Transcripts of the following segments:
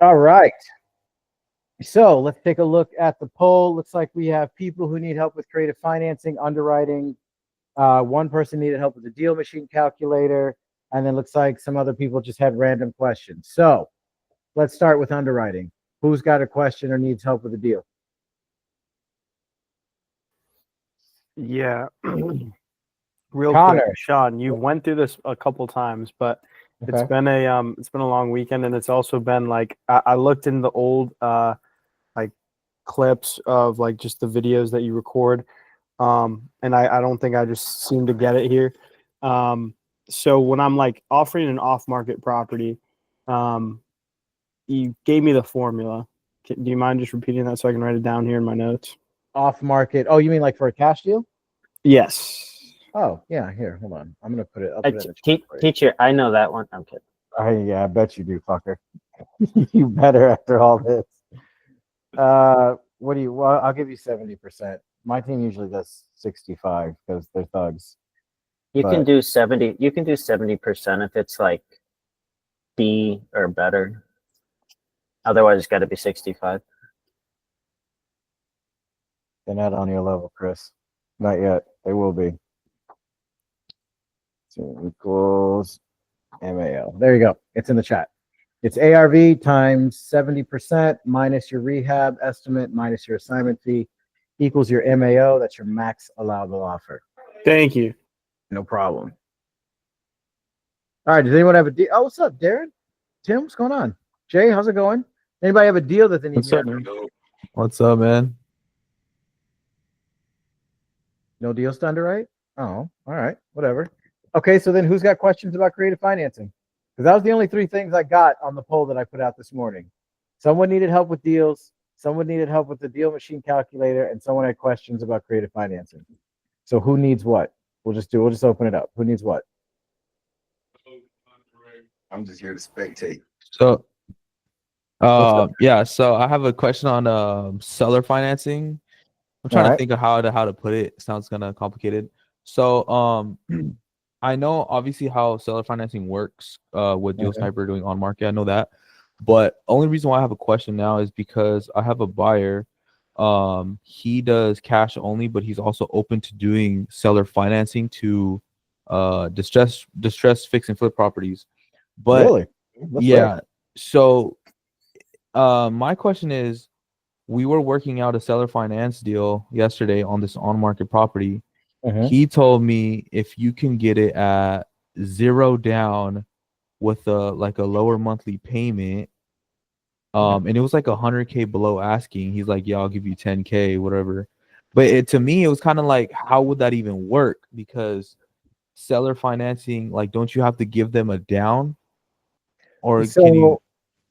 All right. So let's take a look at the poll. Looks like we have people who need help with creative financing, underwriting. One person needed help with the deal machine calculator. And then looks like some other people just had random questions. So let's start with underwriting. Who's got a question or needs help with the deal? Yeah. Real Connor. quick, Sean, you went through this a couple times, but Okay. it's been a long weekend, and it's also been like I looked in the old like clips of like just the videos that you record, and I don't think I just seem to get it here. So when I'm like offering an off-market property, you gave me the formula. Do you mind just repeating that so I can write it down here in my notes? Off market. Oh, you mean like for a cash deal? Yes. Oh, yeah. Here, hold on. I'm going to put it up. Teacher, I know that one. I'm kidding. Yeah, I bet you do, fucker. You better after all this. Well, I'll give you 70%. My team usually does 65 because they're thugs. You can do 70. You can do 70% if it's like B or better. Otherwise, it's got to be 65. They're not on your level, Chris. Not yet. They will be. So equals MAL. There you go. It's in the chat. It's ARV times 70% minus your rehab estimate minus your assignment fee equals your MAO. That's your max allowable offer. Thank you. No problem. All right. Does anyone have a deal? Oh, what's up, Darren? Tim, what's going on? Jay, how's it going? Anybody have a deal that they need? What's up, man? What's up, man? No deals to underwrite? Oh, all right. Whatever. Okay, so then who's got questions about creative financing? Because that was the only three things I got on the poll that I put out this morning. Someone needed help with deals, someone needed help with the deal machine calculator, and someone had questions about creative financing. So who needs what? We'll just open it up. Who needs what? I'm just here to spectate. So, yeah. So I have a question on seller financing. I'm trying to think of how to put it. It sounds kind of complicated. So, I know obviously how seller financing works with Deal Sniper doing on market. I know that, but only reason why I have a question now is because I have a buyer. He does cash only, but he's also open to doing seller financing to distress fix and flip properties. But really? Yeah. So my question is, we were working out a seller finance deal yesterday on this on market property. He told me if you can get it at 0 down with a lower monthly payment, and it was like $100K below asking. He's like, yeah, I'll give you 10K, whatever. But to me, it was kind of like, how would that even work? Because seller financing, like, don't you have to give them a down? Or so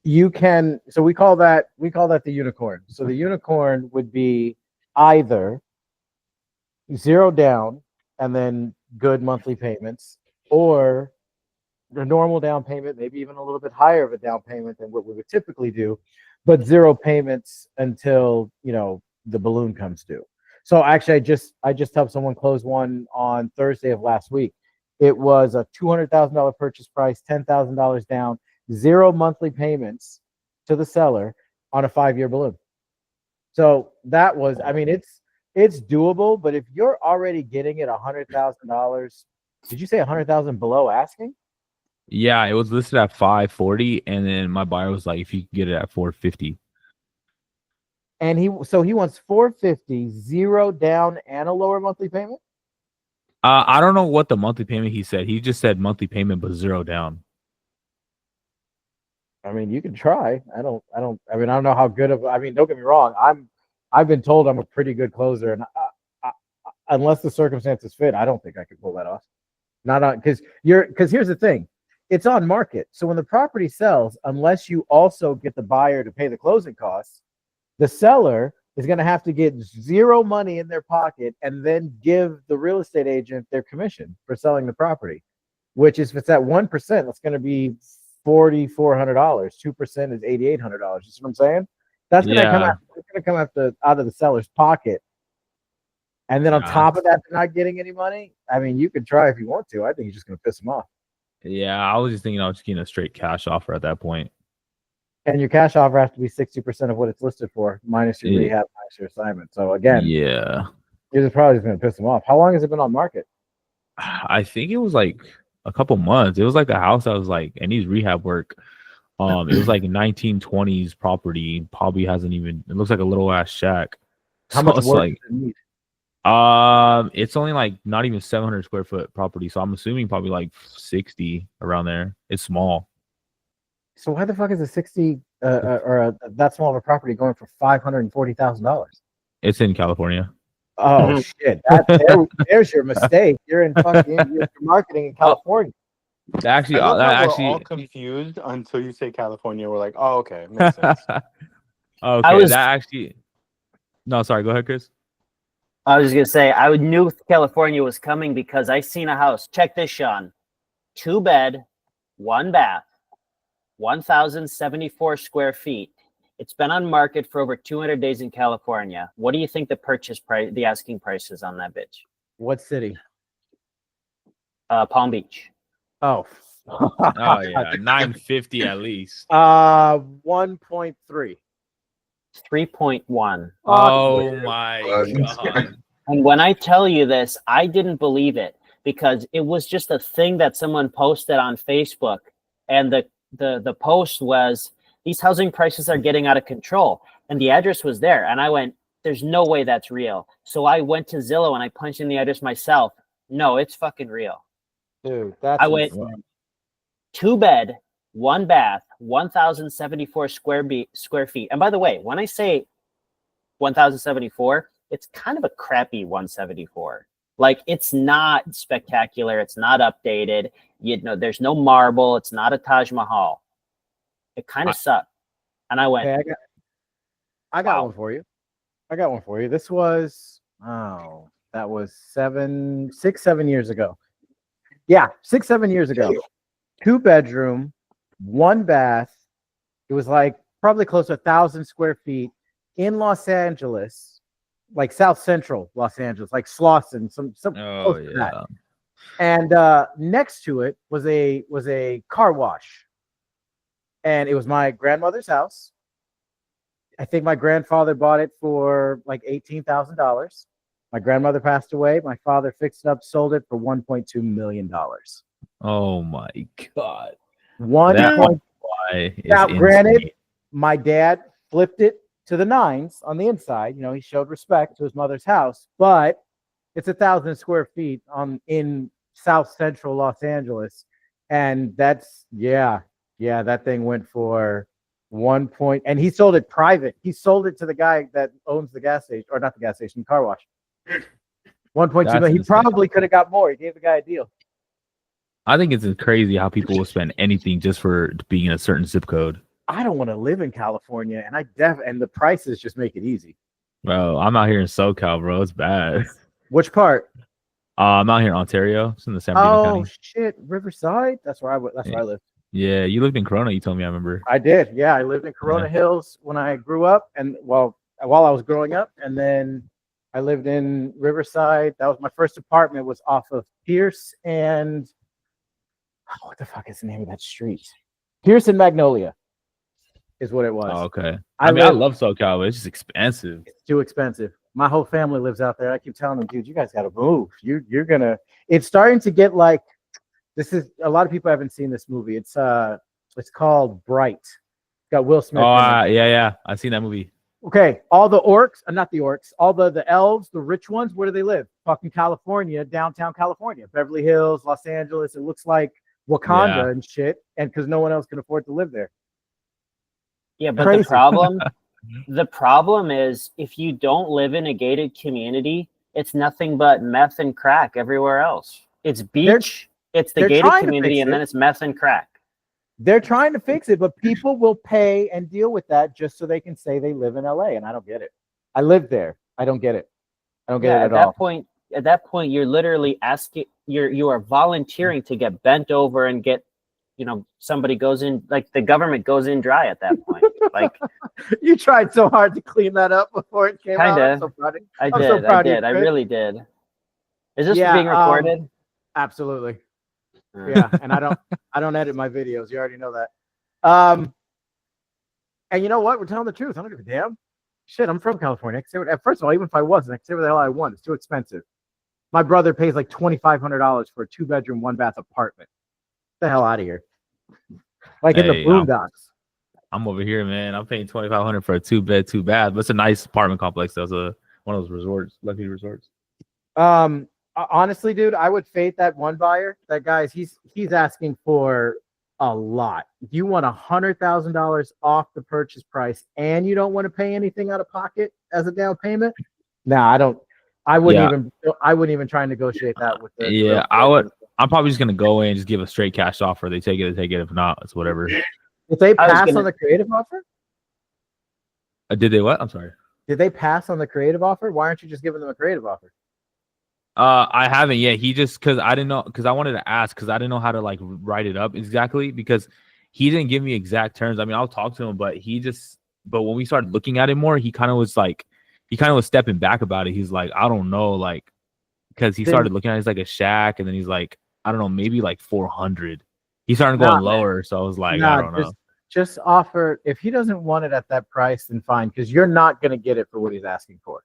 you can. So we call that the unicorn. So the unicorn would be either 0 down and then good monthly payments, or the normal down payment, maybe even a little bit higher of a down payment than what we would typically do, but 0 payments until the balloon comes due. So actually, I just helped someone close one on Thursday of last week. It was a $200,000 purchase price, $10,000 down, 0 monthly payments to the seller on a 5-year balloon. So that was, I mean, it's doable, but if you're already getting it $100,000, did you say 100,000 below asking? Yeah, it was listed at 540, and then my buyer was like, if you can get it at 450. And he wants 450, 0 down, and a lower monthly payment. I don't know what the monthly payment he said. He just said monthly payment, but 0 down. I mean, you can try. I don't know how good of. I mean, don't get me wrong. I've been told I'm a pretty good closer, and unless the circumstances fit, I don't think I could pull that off. Not on because here's the thing, it's on market. So when the property sells, unless you also get the buyer to pay the closing costs, the seller is going to have to get 0 money in their pocket and then give the real estate agent their commission for selling the property, which is, if it's at 1%, that's going to be $4,400. 2% is $8,800. You see what I'm saying? That's going to come out of the seller's pocket. And then on top of that, they're not getting any money. I mean, you could try if you want to. I think you're just going to piss them off. Yeah, I was just thinking I was just getting a straight cash offer at that point. And your cash offer has to be 60% of what it's listed for, minus your Yeah. rehab, minus your assignment. So again, Yeah. you're just probably just going to piss them off. How long has it been on market? I think it was like a couple months. It was like a house that was like, it needs rehab work. It was like a 1920s property. Probably hasn't even. It looks like a little ass shack. How So much it's work like, does it need? it's only like not even 700 square foot property. So I'm assuming probably like 60 around there. It's small. So why the fuck is a 60 that small of a property going for $540,000? It's in California. Oh shit! There's your mistake. You're in fucking you're marketing in California. Actually, I love that how actually. we're all confused until you say California. We're like, oh, okay, makes sense. Okay, was- that actually. No, sorry. Go ahead, Chris. I was gonna say I knew California was coming because I seen a house. Check this, Sean. 2 bed, 1 bath, 1,074 square feet. It's been on market for over 200 days in California. What do you think the purchase price, the asking price is on that bitch? What city? Palm Beach. Oh. Oh yeah, 950 at least. 1.3. 3.1. Oh my Bugs. god. And when I tell you this, I didn't believe it because it was just a thing that someone posted on Facebook. And the post was, these housing prices are getting out of control. And the address was there. And I went, there's no way that's real. So I went to Zillow and I punched in the address myself. No, it's fucking real. Dude, that's I went insane. 2 bed, 1 bath, 1,074 square feet. And by the way, when I say 1,074, it's kind of a crappy 174. Like, it's not spectacular. It's not updated. You know, there's no marble. It's not a Taj Mahal. It kind of sucked. And I went, Okay, I got Wow. one for you. I got one for you. This was that was 7 years ago. Yeah, 7 years ago. 2 bedroom, 1 bath. It was like probably close to 1,000 square feet in Los Angeles, like South Central Los Angeles, like Slauson, some Oh close to that. yeah. And next to it was a car wash, and it was my grandmother's house. I think my grandfather bought it for like $18,000. My grandmother passed away. My father fixed it up, sold it for $1.2 million. Oh my god. One That point. why is Now, granted, insane. my dad flipped it to the nines on the inside. You know, he showed respect to his mother's house, but it's 1,000 square feet in South Central Los Angeles, and that's that thing went for 1 point, and he sold it private. He sold it to the guy that owns the gas station, or not the gas station, car wash. 1.2 That's million. He insane. probably could have got more. He gave the guy a deal. I think it's crazy how people will spend anything just for being in a certain zip code. I don't want to live in California, and and the prices just make it easy. Bro, I'm out here in SoCal, bro. It's bad. Which part? I'm out here in Ontario. It's in the San Bernardino Oh County. shit, Riverside. That's where I live. Yeah, you lived in Corona. You told me. I remember. I did. Yeah, I lived in Corona Hills when I grew up, and while I was growing up, and then I lived in Riverside. That was my first apartment. Was off of Pierce and what the fuck is the name of that street? Pierce and Magnolia is what it was. Oh, okay. I mean, I love SoCal, but it's just expensive. It's too expensive. My whole family lives out there. I keep telling them, dude, you guys got to move. You're gonna. It's starting to get like. This is a lot of people haven't seen this movie. It's called Bright. It's got Will Smith. Oh, in it. yeah. I've seen that movie. Okay, all the orcs, not the orcs, all the elves, the rich ones, where do they live? Fucking California, downtown California, Beverly Hills, Los Angeles. It looks like Wakanda Yeah. and shit, and because no one else can afford to live there. yeah, but Crazy. the problem is if you don't live in a gated community, it's nothing but meth and crack everywhere else. It's beach, it's the they're gated trying to community, fix and then it. it's meth and crack. They're trying to fix it, but people will pay and deal with that just so they can say they live in LA, and I don't get it. I live there. I don't get it. I don't get Yeah, it at at that all. point, you're literally asking, you are volunteering to get bent over and get, somebody goes in, like the government goes in dry at that point. Like, You tried so hard to clean that up before it came out. I'm Kinda. so proud of you. I I'm so did, proud of you, I Chris. really did. Is this Yeah, being recorded? Absolutely. Uh, Yeah, and I don't edit my videos. You already know that. And you know what? We're telling the truth. I don't give a damn. Shit, I'm from California. I can say what, first of all, even if I wasn't, I can say what the hell I want. It's too expensive. My brother pays like $2,500 for a 2-bedroom, 1-bath apartment. Get the hell out of here. Like in the Hey, boondocks. I'm over here, man. I'm paying $2,500 for a 2-bed, 2-bath, but it's a nice apartment complex. That's one of those resorts, luxury resorts. Honestly, dude, I would fade that one buyer. That guy's he's asking for a lot. If you want $100,000 off the purchase price and you don't want to pay anything out of pocket as a down payment, nah, I don't. I wouldn't even try and negotiate that with the. Yeah, I would. I'm probably just gonna go in and just give a straight cash offer. They take it, they take it. If not, it's whatever. If they pass on the creative offer, Did they what? I'm sorry. did they pass on the creative offer? Why aren't you just giving them a creative offer? I haven't yet. He just because I didn't know because I wanted to ask because I didn't know how to like write it up exactly because he didn't give me exact terms. I mean, I'll talk to him, but when we started looking at it more, he kind of was stepping back about it. He's like, I don't know, like because he started looking at it as like a shack, and then he's like, I don't know, maybe like 400. He started going lower, so I was like, I don't know. Just offer. If he doesn't want it at that price, then fine, because you're not going to get it for what he's asking for.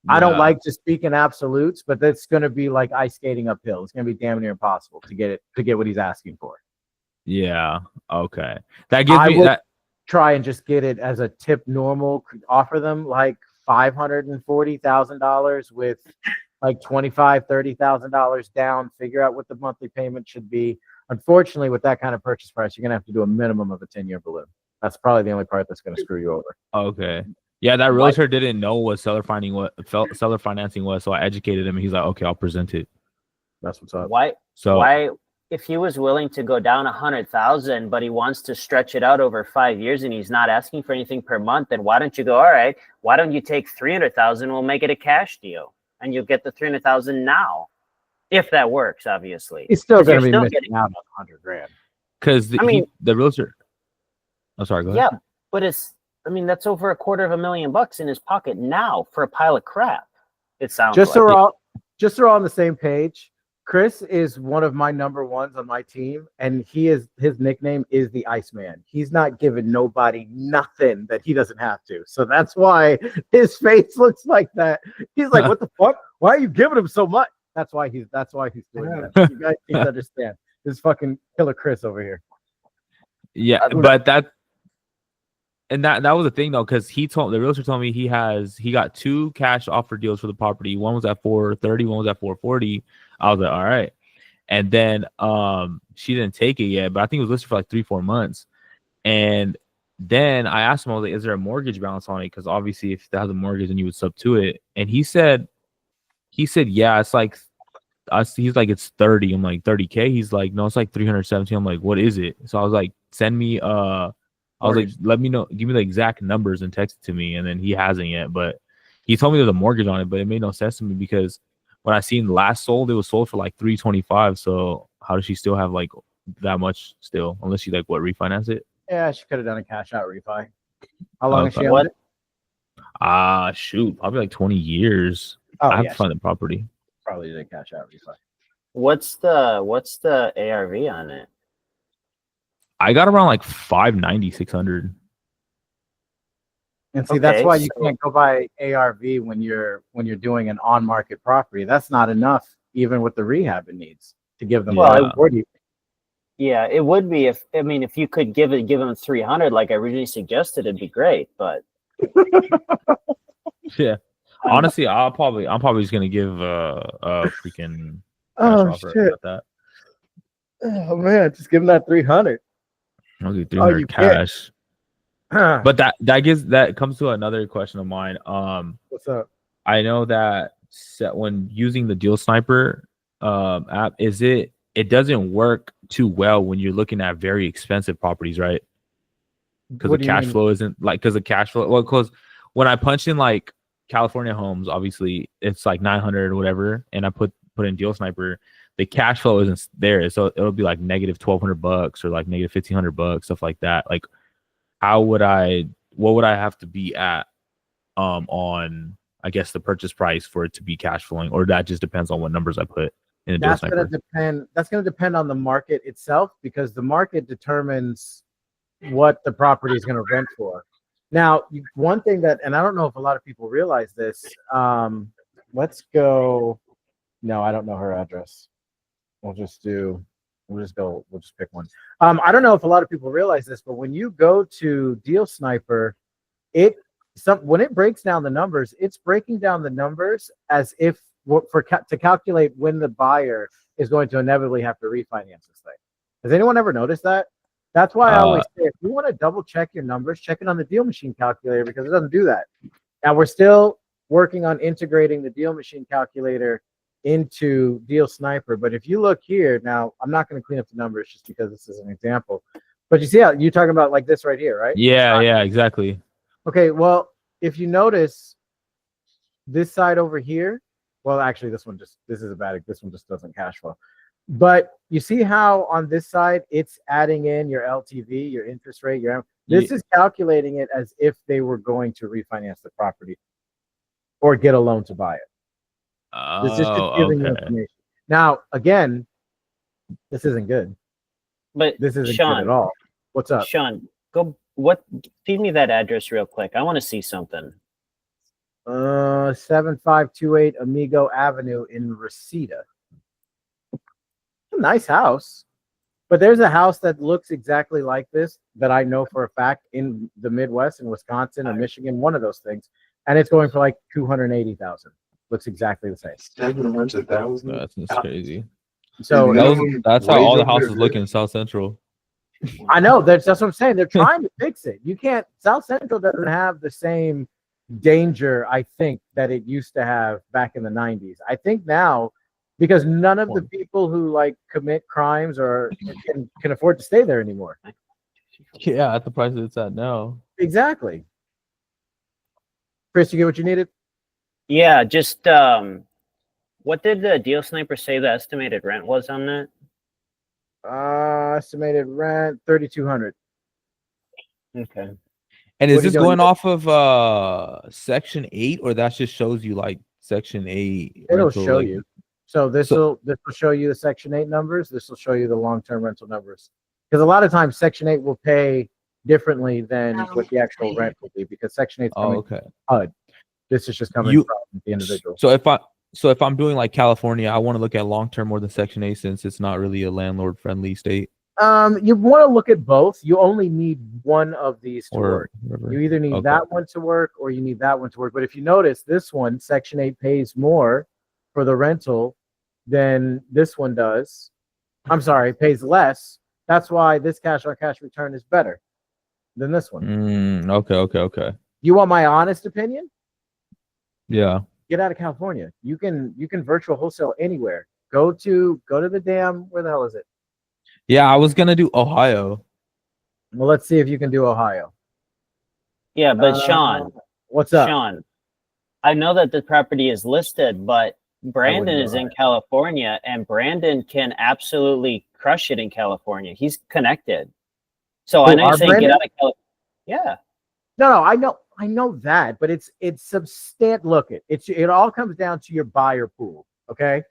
I don't like to speak in absolutes, but that's going to be like ice skating uphill. It's going to be damn near impossible to get what he's asking for. Yeah. Okay. That gives me that. Try and just get it as a tip normal. Offer them like $540,000 with like $25,000-$30,000 down. Figure out what the monthly payment should be. Unfortunately, with that kind of purchase price, you're going to have to do a minimum of a 10-year balloon. That's probably the only part that's going to screw you over. Okay. Yeah, that realtor didn't know what seller financing was, so I educated him, and he's like, "Okay, I'll present it." That's what's up. Why? If he was willing to go down 100,000, but he wants to stretch it out over 5 years, and he's not asking for anything per month, then why don't you go? All right, why don't you take 300,000? We'll make it a cash deal, and you'll get the 300,000 now, if that works. Obviously, he's still going to be missing out on $100,000 because the realtor. I'm sorry. Go ahead. Yeah, but that's over $250,000 in his pocket now for a pile of crap. It sounds so we're all on the same page. Chris is one of my number ones on my team, and his nickname is the Iceman. He's not giving nobody nothing that he doesn't have to. So that's why his face looks like that. He's like, "What the fuck? Why are you giving him so much?" That's why he's doing that. You guys need to understand. This fucking killer Chris over here. Yeah, but that was the thing though, because the realtor told me he got 2 cash offer deals for the property. One was at 430, one was at 440. I was like, all right. And then she didn't take it yet, but I think it was listed for like 3-4 months. And then I asked him, I was like, is there a mortgage balance on it? Because obviously if it has a mortgage, then you would sub to it. And he said, yeah, it's like he's like, it's 30. I'm like, 30K. He's like, no, it's like 317. I'm like, what is it? So I was like, send me I was like, let me know, give me the exact numbers and text it to me. And then he hasn't yet, but he told me there's a mortgage on it, but it made no sense to me because when I seen last sold, it was sold for like 325. So how does she still have like that much still? Unless she refinance it? Yeah, she could have done a cash out refi. How long has she owned it? Shoot, probably like 20 years. I have to find the property. Probably did a cash out refi. What's the ARV on it? I got around like 590, 600. And see, that's why you can't go by ARV when you're doing an on-market property. That's not enough, even with the rehab it needs to give them. Yeah, it would be if you could give them 300 like I originally suggested, it'd be great. But yeah, honestly, I'm probably just gonna give a freaking offer shit. about that. Oh man, just give them that 300. I'll do 300 cash. But that comes to another question of mine. What's up? I know that when using the Deal Sniper app, it doesn't work too well when you're looking at very expensive properties, right? Because the cash flow isn't because the cash flow. Well, because when I punch in like California homes, obviously it's like 900 or whatever, and I put in Deal Sniper, the cash flow isn't there, so it'll be like negative $1,200 or like negative $1,500, stuff like that. Like, what would I have to be at on, I guess, the purchase price for it to be cash flowing, or that just depends on what numbers I put in the Deal Sniper? That's going to depend on the market itself, because the market determines what the property is going to rent for. Now, one thing that, and I don't know if a lot of people realize this. Let's go. No, I don't know her address. We'll just pick one. I don't know if a lot of people realize this, but when you go to Deal Sniper, when it breaks down the numbers, it's breaking down the numbers as if to calculate when the buyer is going to inevitably have to refinance this thing. Has anyone ever noticed that? That's why I always say, if you want to double check your numbers, check it on the Deal Machine calculator, because it doesn't do that. Now, we're still working on integrating the Deal Machine calculator into Deal Sniper. But if you look here, now I'm not going to clean up the numbers just because this is an example. But you see how you're talking about like this right here, right? Yeah, exactly. Okay, well, if you notice this side over here, well, actually, this one just doesn't cash flow. But you see how on this side it's adding in your LTV, your interest rate, this is calculating it as if they were going to refinance the property or get a loan to buy it. This is just giving you information. Now, again, this isn't good. But This isn't Sean, good at all. What's up? Sean, feed me that address real quick. I want to see something. 7528 Amigo Avenue in Reseda. A nice house. But there's a house that looks exactly like this that I know for a fact in the Midwest, in Wisconsin or Michigan, one of those things, and it's going for like 280,000. Looks exactly the same. 700,000. That's crazy. So That's how all the houses look in South Central. I know that's what I'm saying. They're trying to fix it. You can't. South Central doesn't have the same danger, I think, that it used to have back in the 90s. I think now, because none of the people who like commit crimes or can afford to stay there anymore. Yeah, at the price that it's at now. Exactly. Chris, you get what you needed? Yeah, just what did the Deal Sniper say the estimated rent was on that? Estimated rent 3,200. Okay. And What is are you this doing? going off of Section 8, or that just shows you like Section 8? It'll rental, show like, you. So this will show you the Section 8 numbers. This will show you the long-term rental numbers. Because a lot of times Section 8 will pay differently than what the actual rent will be, because Section 8 is coming from HUD. This is just coming from the individual. So if I'm doing like California, I want to look at long term more than Section 8 since it's not really a landlord friendly state. You want to look at both. You only need one of these to work. Whatever. You either need that one to work or you need that one to work. But if you notice, this one, Section 8 pays more for the rental than this one does. I'm sorry, pays less. That's why this cash on cash return is better than this one. Okay. You want my honest opinion? Yeah. Get out of California. You can virtual wholesale anywhere. Go to the damn, where the hell is it? Yeah, I was gonna do Ohio. Well, let's see if you can do Ohio. Yeah, but Sean, what's up? Sean, I know that the property is listed, but Brandon is in California, and Brandon can absolutely crush it in California. He's connected. So I know you're saying get out of California. Yeah. No, I know that, but it's substantial. Look, it all comes down to your buyer pool. Okay,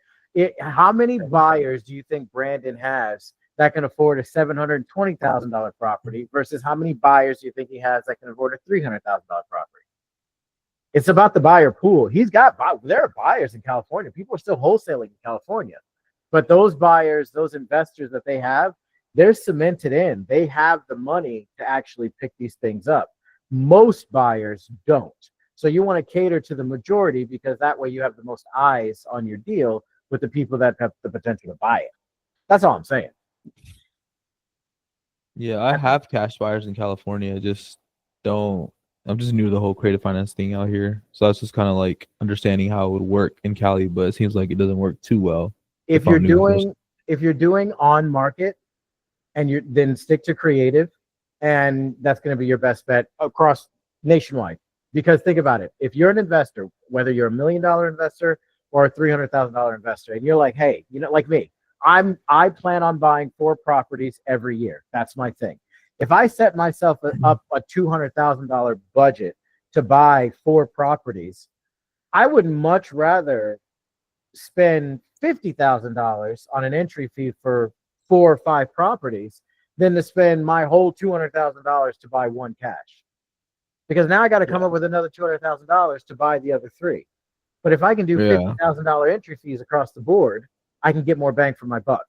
how many buyers do you think Brandon has that can afford a $720,000 property versus how many buyers do you think he has that can afford a $300,000 property? It's about the buyer pool. There are buyers in California. People are still wholesaling in California, but those buyers, those investors that they have, they're cemented in. They have the money to actually pick these things up. Most buyers don't. So you want to cater to the majority, because that way you have the most eyes on your deal with the people that have the potential to buy it. That's all I'm saying. Yeah, I have cash buyers in California. I'm just new to the whole creative finance thing out here. So that's just kind of like understanding how it would work in Cali, but it seems like it doesn't work too well. If you're doing on market, and then stick to creative, and that's going to be your best bet across nationwide. Because think about it. If you're an investor, whether you're $1 million investor or a $300,000 investor, and you're like, hey, like me, I plan on buying 4 properties every year. That's my thing. If I set myself up a $200,000 budget to buy 4 properties, I would much rather spend $50,000 on an entry fee for 4 or 5 properties than to spend my whole $200,000 to buy one cash. because now I got to come up with another $200,000 to buy the other 3. But if I can do $50,000 entry fees across the board, I can get more bang for my buck.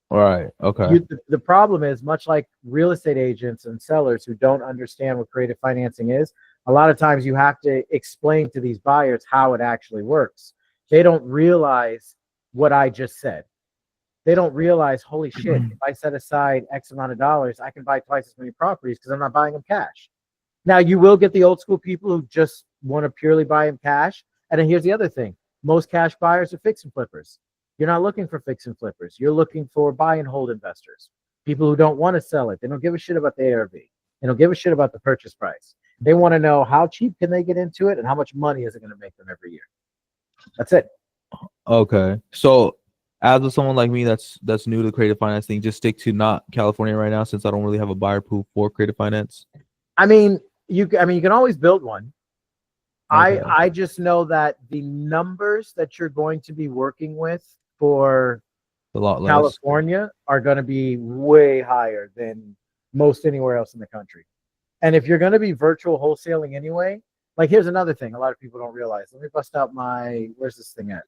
All right. Okay. The problem is, much like real estate agents and sellers who don't understand what creative financing is, a lot of times you have to explain to these buyers how it actually works. They don't realize what I just said. They don't realize, holy shit, if I set aside X amount of dollars, I can buy twice as many properties because I'm not buying them cash. Now, you will get the old school people who just want to purely buy them cash. And then here's the other thing. Most cash buyers are fix and flippers. You're not looking for fix and flippers. You're looking for buy and hold investors, people who don't want to sell it. They don't give a shit about the ARV. They don't give a shit about the purchase price. They want to know how cheap can they get into it and how much money is it going to make them every year. That's it. Okay. So as with someone like me that's new to creative finance thing, just stick to not California right now, since I don't really have a buyer pool for creative finance. I mean, you can always build one. Okay. I just know that the numbers that you're going to be working with for A lot less. California are going to be way higher than most anywhere else in the country. And if you're going to be virtual wholesaling anyway, like, here's another thing a lot of people don't realize. Let me bust out where's this thing at?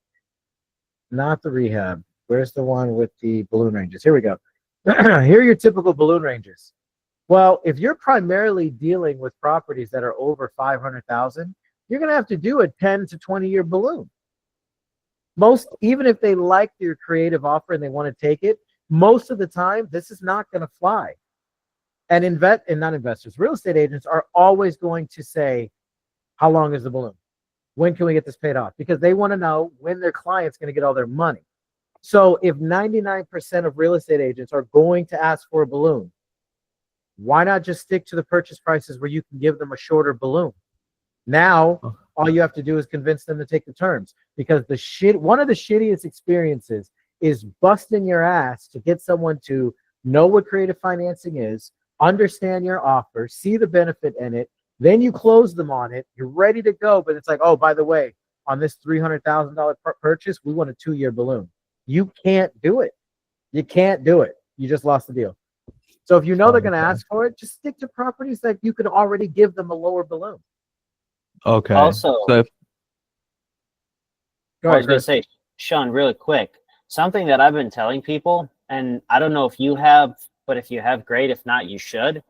Not the rehab. Where's the one with the balloon ranges? Here we go. Here are your typical balloon ranges. Well, if you're primarily dealing with properties that are over 500,000, you're going to have to do a 10 to 20 year balloon. Even if they like your creative offer and they want to take it, most of the time, this is not going to fly. And not investors, real estate agents are always going to say, how long is the balloon? When can we get this paid off? Because they want to know when their client's going to get all their money. So if 99% of real estate agents are going to ask for a balloon, why not just stick to the purchase prices where you can give them a shorter balloon? Now, all you have to do is convince them to take the terms, because one of the shittiest experiences is busting your ass to get someone to know what creative financing is, understand your offer, see the benefit in it. Then you close them on it. You're ready to go, but it's like, oh, by the way, on this $300,000 purchase, we want a 2-year balloon. You can't do it. You can't do it. You just lost the deal. So if you know they're going to ask for it, just stick to properties that you can already give them a lower balloon. Okay. Also, So if, I was going to say, Sean, really quick, something that I've been telling people, and I don't know if you have, but if you have, great. If not, you should.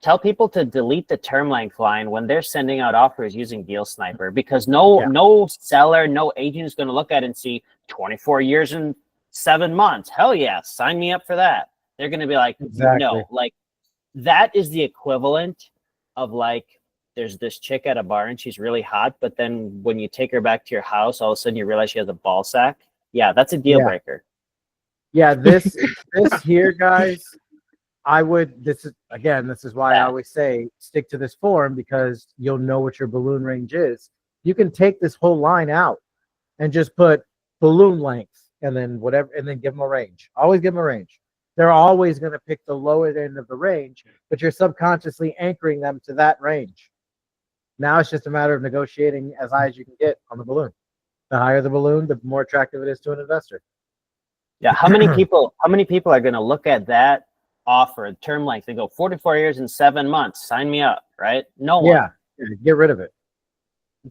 Tell people to delete the term length line when they're sending out offers using Deal Sniper, because no seller, no agent is going to look at it and see 24 years and 7 months. Hell yeah, sign me up for that. They're going to be like, no, like that is the equivalent of like, there's this chick at a bar and she's really hot, but then when you take her back to your house, all of a sudden you realize she has a ball sack. Yeah, that's a deal breaker. Yeah, this here, guys, this is why I always say stick to this form, because you'll know what your balloon range is. You can take this whole line out and just put balloon length and then whatever, and then give them a range. Always give them a range. They're always going to pick the lower end of the range, but you're subconsciously anchoring them to that range. Now it's just a matter of negotiating as high as you can get on the balloon. The higher the balloon, the more attractive it is to an investor. Yeah, how many people are going to look at that offer, term length, and go 44 years and 7 months, sign me up, right? No one. Yeah, get rid of it.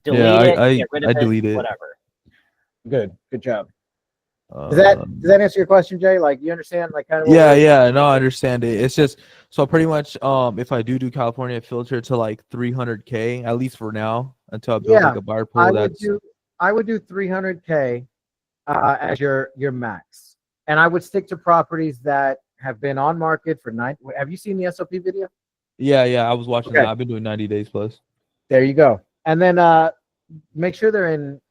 Delete it, get rid of I delete it. whatever. Good job. Does that answer your question, Jay? Like, you understand, like, kind of? No, I understand it. It's just, so pretty much, if I do California, filter to like 300K, at least for now, until I build like a buyer pool. I would do 300K as your max, and I would stick to properties that have been on market for 9. Have you seen the SOP video? Yeah, I was watching that. I've been doing 90 days plus. There you go. And then make sure they're in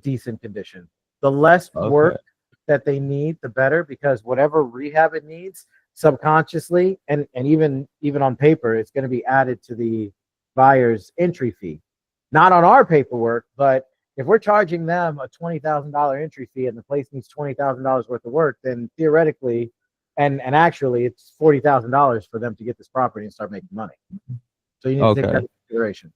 decent condition. The less work that they need, the better, because whatever rehab it needs, subconsciously and even on paper, it's going to be added to the buyer's entry fee. Not on our paperwork, but if we're charging them a $20,000 entry fee and the place needs $20,000 worth of work, then theoretically and actually it's $40,000 for them to get this property and start making money. So you need to take that into consideration.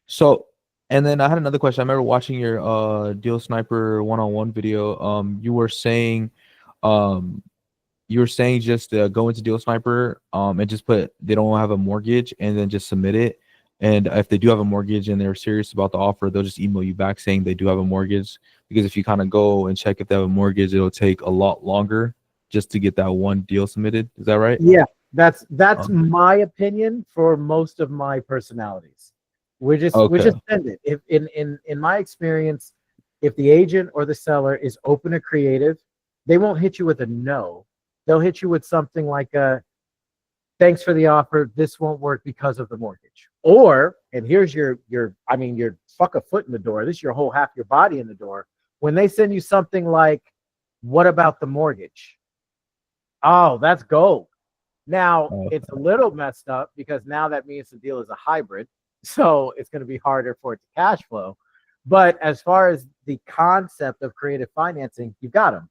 So, and then I had another question. I remember watching your Deal Sniper one-on-one video. You were saying just go into Deal Sniper and just put they don't have a mortgage and then just submit it. And if they do have a mortgage and they're serious about the offer, they'll just email you back saying they do have a mortgage. Because if you kind of go and check if they have a mortgage, it'll take a lot longer just to get that one deal submitted. Is that right? Yeah, that's Okay. my opinion for most of my personalities. We just send it. If in my experience, if the agent or the seller is open to creative, they won't hit you with a no. They'll hit you with something like a thanks for the offer. This won't work because of the mortgage. Or, and here's your fuck a foot in the door. This is your whole half your body in the door. When they send you something like, what about the mortgage? Oh, that's gold. Now, it's a little messed up because now that means the deal is a hybrid. So it's going to be harder for it to cash flow. But as far as the concept of creative financing, you got them.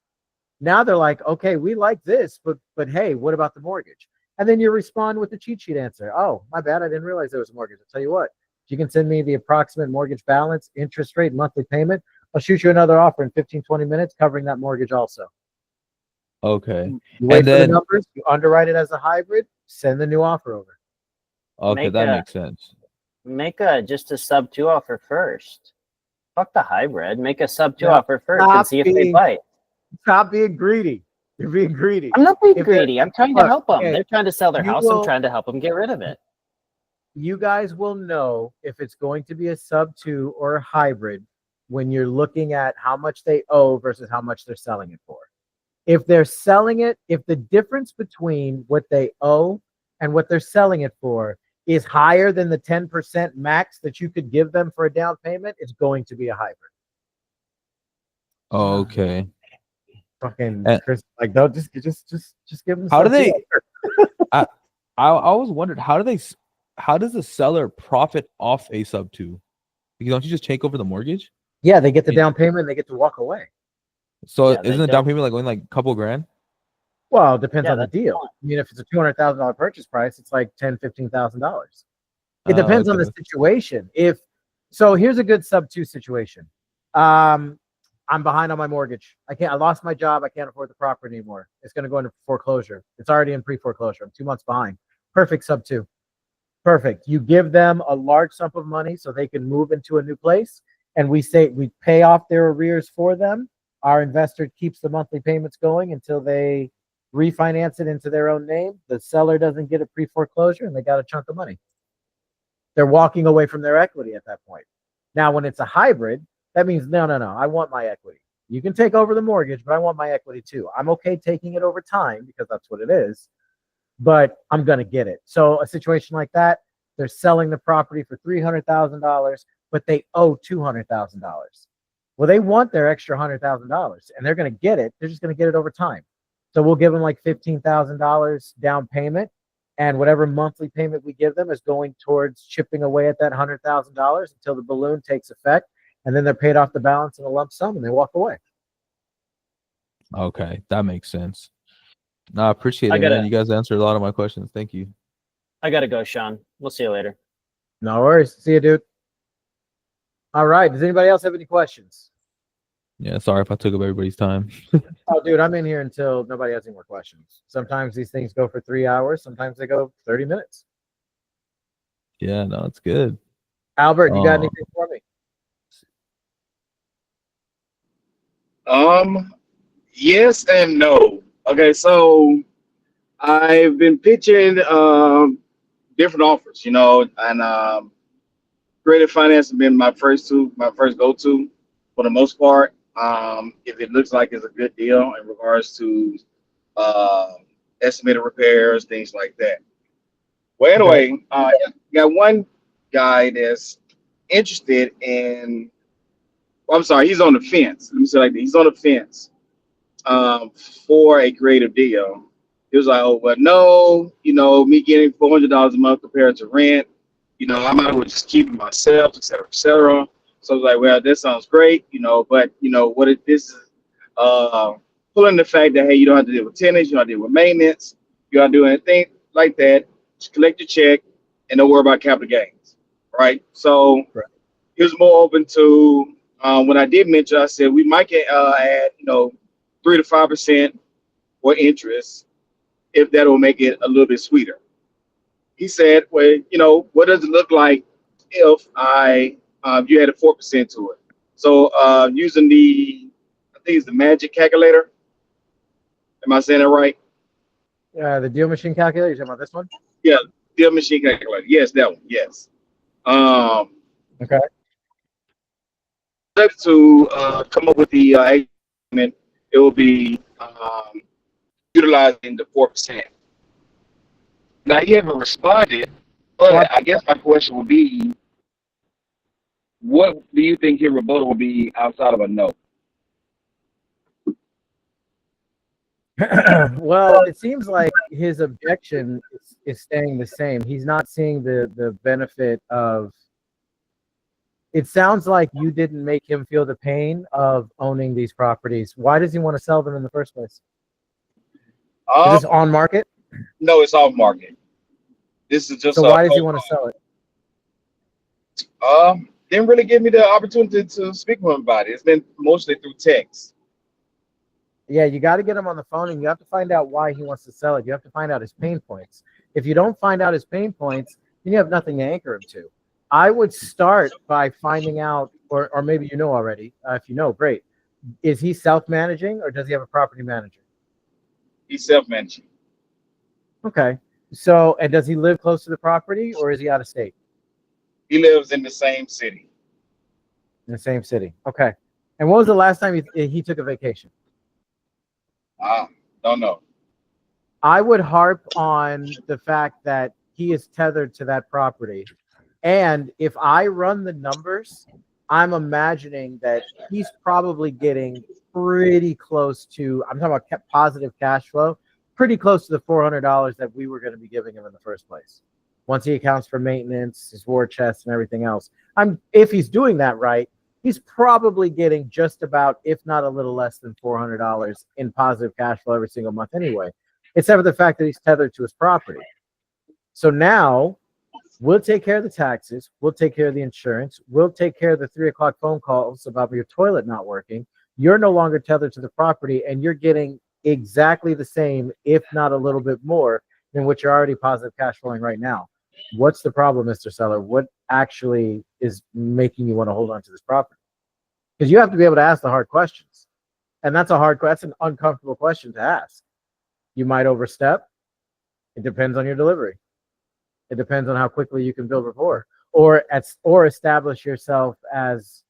Now they're like, okay, we like this, but hey, what about the mortgage? And then you respond with the cheat sheet answer. Oh, my bad. I didn't realize there was a mortgage. I'll tell you what, if you can send me the approximate mortgage balance, interest rate, monthly payment, I'll shoot you another offer in 15, 20 minutes covering that mortgage also. Okay. You wait And for the then, numbers, you underwrite it as a hybrid, send the new offer over. okay, Make that a- makes sense. Make just a sub 2 offer first. Fuck the hybrid. Make a sub 2 No, offer first and see if they being- bite. Stop being greedy. You're being greedy. I'm not being If they're- greedy. I'm trying to look, help them. okay, They're trying to sell their you house. will- I'm trying to help them get rid of it. You guys will know if it's going to be a sub 2 or a hybrid when you're looking at how much they owe versus how much they're selling it for. If they're selling it, if the difference between what they owe and what they're selling it for is higher than the 10% max that you could give them for a down payment, it's going to be a hybrid. Okay. Fucking And- Chris, like, no, just give them. How do sub they? 2. I always wondered how does the seller profit off a sub 2? Because don't you just take over the mortgage? Yeah, they get the down payment and they get to walk away. So Yeah, they isn't the down don't- payment like only like a couple grand? Well, it depends Yeah, on the that's the deal. point. I mean, if it's a $200,000 purchase price, it's like $10,000, $15,000. It depends on the Okay. situation. So here's a good sub 2 situation. I'm behind on my mortgage. I lost my job. I can't afford the property anymore. It's going to go into foreclosure. It's already in pre-foreclosure. I'm 2 months behind. Perfect sub 2. Perfect. You give them a large sum of money so they can move into a new place. And we pay off their arrears for them. Our investor keeps the monthly payments going until they refinance it into their own name. The seller doesn't get a pre-foreclosure and they got a chunk of money. They're walking away from their equity at that point. Now, when it's a hybrid, that means no, I want my equity. You can take over the mortgage, but I want my equity too. I'm okay taking it over time because that's what it is, but I'm going to get it. So a situation like that, they're selling the property for $300,000, but they owe $200,000. Well, they want their extra $100,000 and they're going to get it. They're just going to get it over time. So we'll give them like $15,000 down payment, and whatever monthly payment we give them is going towards chipping away at that $100,000 until the balloon takes effect. And then they're paid off the balance in a lump sum and they walk away. Okay, that makes sense. No, I appreciate I it, man. gotta- You guys answered a lot of my questions. Thank you. I gotta go, Sean. We'll see you later. No worries. See you, dude. All right. Does anybody else have any questions? Yeah, sorry if I took up everybody's time. Oh, dude, I'm in here until nobody has any more questions. Sometimes these things go for 3 hours. Sometimes they go 30 minutes. Yeah, no, it's good. Albert, you got Oh. anything for me? Yes and no. Okay, so I've been pitching different offers, and creative finance has been my first go-to for the most part. If it looks like it's a good deal in regards to estimated repairs, things like that. Well, anyway, got one guy that's interested in. Well, I'm sorry, he's on the fence. Let me say it like that. He's on the fence for a creative deal. He was like, "Oh, well, no, me getting $400 a month compared to rent, I might as well just keep it myself, et cetera, et cetera." So I was like, "Well, that sounds great, but what if this is pulling the fact that, hey, you don't have to deal with tenants, you don't have to deal with maintenance, you don't have to do anything like that. Just collect your check and don't worry about capital gains, right?" So he was more open to. When I did mention, I said we might get add 3 to 5% for interest if that will make it a little bit sweeter. He said, "Well, what does it look like if you had a 4% to it. So using I think it's the magic calculator. Am I saying that right? The deal machine calculator. You talking about this one? Yeah, deal machine calculator. Yes, that one. Yes. Okay. To come up with the agreement, it will be utilizing the 4%. Now he haven't responded, but I guess my question would be, what do you think his rebuttal will be outside of a no? Well, it seems like his objection is staying the same. He's not seeing the benefit of. It sounds like you didn't make him feel the pain of owning these properties. Why does he want to sell them in the first place? Is this on market? No, it's off market. This is just So why does he want to sell it? Didn't really give me the opportunity to speak with him about it. It's been mostly through text. Yeah, you got to get him on the phone, and you have to find out why he wants to sell it. You have to find out his pain points. If you don't find out his pain points, then you have nothing to anchor him to. I would start by finding out, or maybe you know already. If you know, great. Is he self-managing, or does he have a property manager? He's self-managing. Okay. So, and does he live close to the property, or is he out of state? He lives in the same city. In the same city. Okay. And when was the last time he took a vacation? Don't know. I would harp on the fact that he is tethered to that property. And if I run the numbers, I'm imagining that he's probably getting pretty close to, I'm talking about positive cash flow, pretty close to the $400 that we were going to be giving him in the first place. Once he accounts for maintenance, his war chest, and everything else. If he's doing that right, he's probably getting just about, if not a little less than $400 in positive cash flow every single month anyway, except for the fact that he's tethered to his property. So now we'll take care of the taxes. We'll take care of the insurance. We'll take care of the 3 o'clock phone calls about your toilet not working. You're no longer tethered to the property, and you're getting exactly the same, if not a little bit more, than what you're already positive cash flowing right now. What's the problem, Mr. Seller? What actually is making you want to hold on to this property? Because you have to be able to ask the hard questions. And that's an uncomfortable question to ask. You might overstep. It depends on your delivery. It depends on how quickly you can build rapport or establish yourself as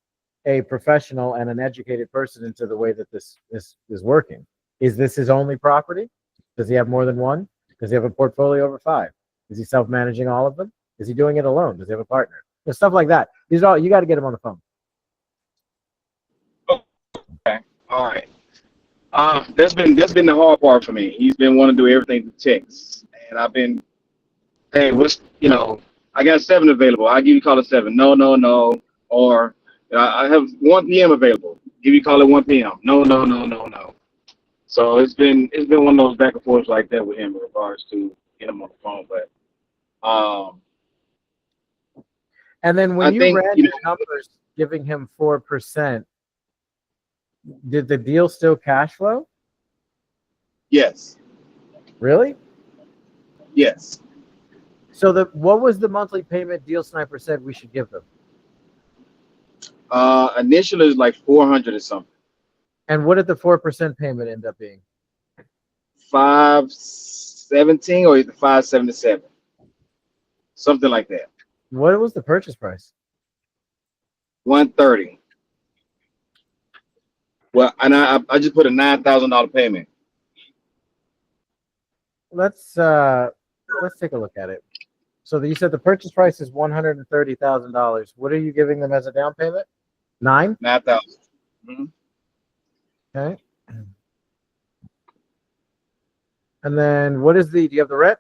a professional and an educated person into the way that this is working. Is this his only property? Does he have more than one? Does he have a portfolio over 5? Is he self-managing all of them? Is he doing it alone? Does he have a partner? There's stuff like that. These are all, you got to get him on the phone. Okay. All right. That's been the hard part for me. He's been wanting to do everything through text. And I've been, hey, I got 7 available. I'll give you a call at 7. No. Or I have 1 p.m. available. Give you a call at 1 p.m. No. So it's been one of those back and forths like that with him in regards to get him on the phone. But and then when you ran your numbers giving him 4%, did the deal still cash flow? Yes. Really? Yes. So what was the monthly payment Deal Sniper said we should give them? Initially is like 400 or something. And what did the 4% payment end up being? 517 or 577, something like that. What was the purchase price? 130. Well, and I just put a $9,000 payment. Let's take a look at it. So you said the purchase price is $130,000. What are you giving them as a down payment? 9,000. Mm-hmm. Okay. And then what is do you have the rent?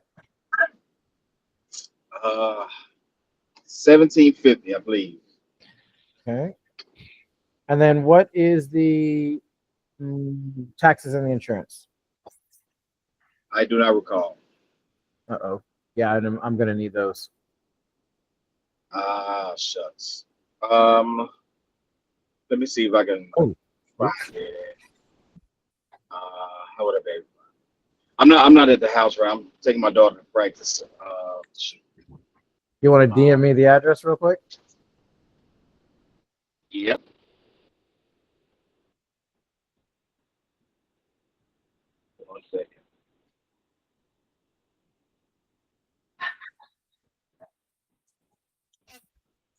1750, I believe. Okay. And then what is the taxes and the insurance? I do not recall. Uh-oh. Yeah, I'm going to need those. Shucks. Let me see if I can. Oh. How would I be? I'm not at the house, right? I'm taking my daughter to practice. You want to DM me the address real quick? Yep. One second.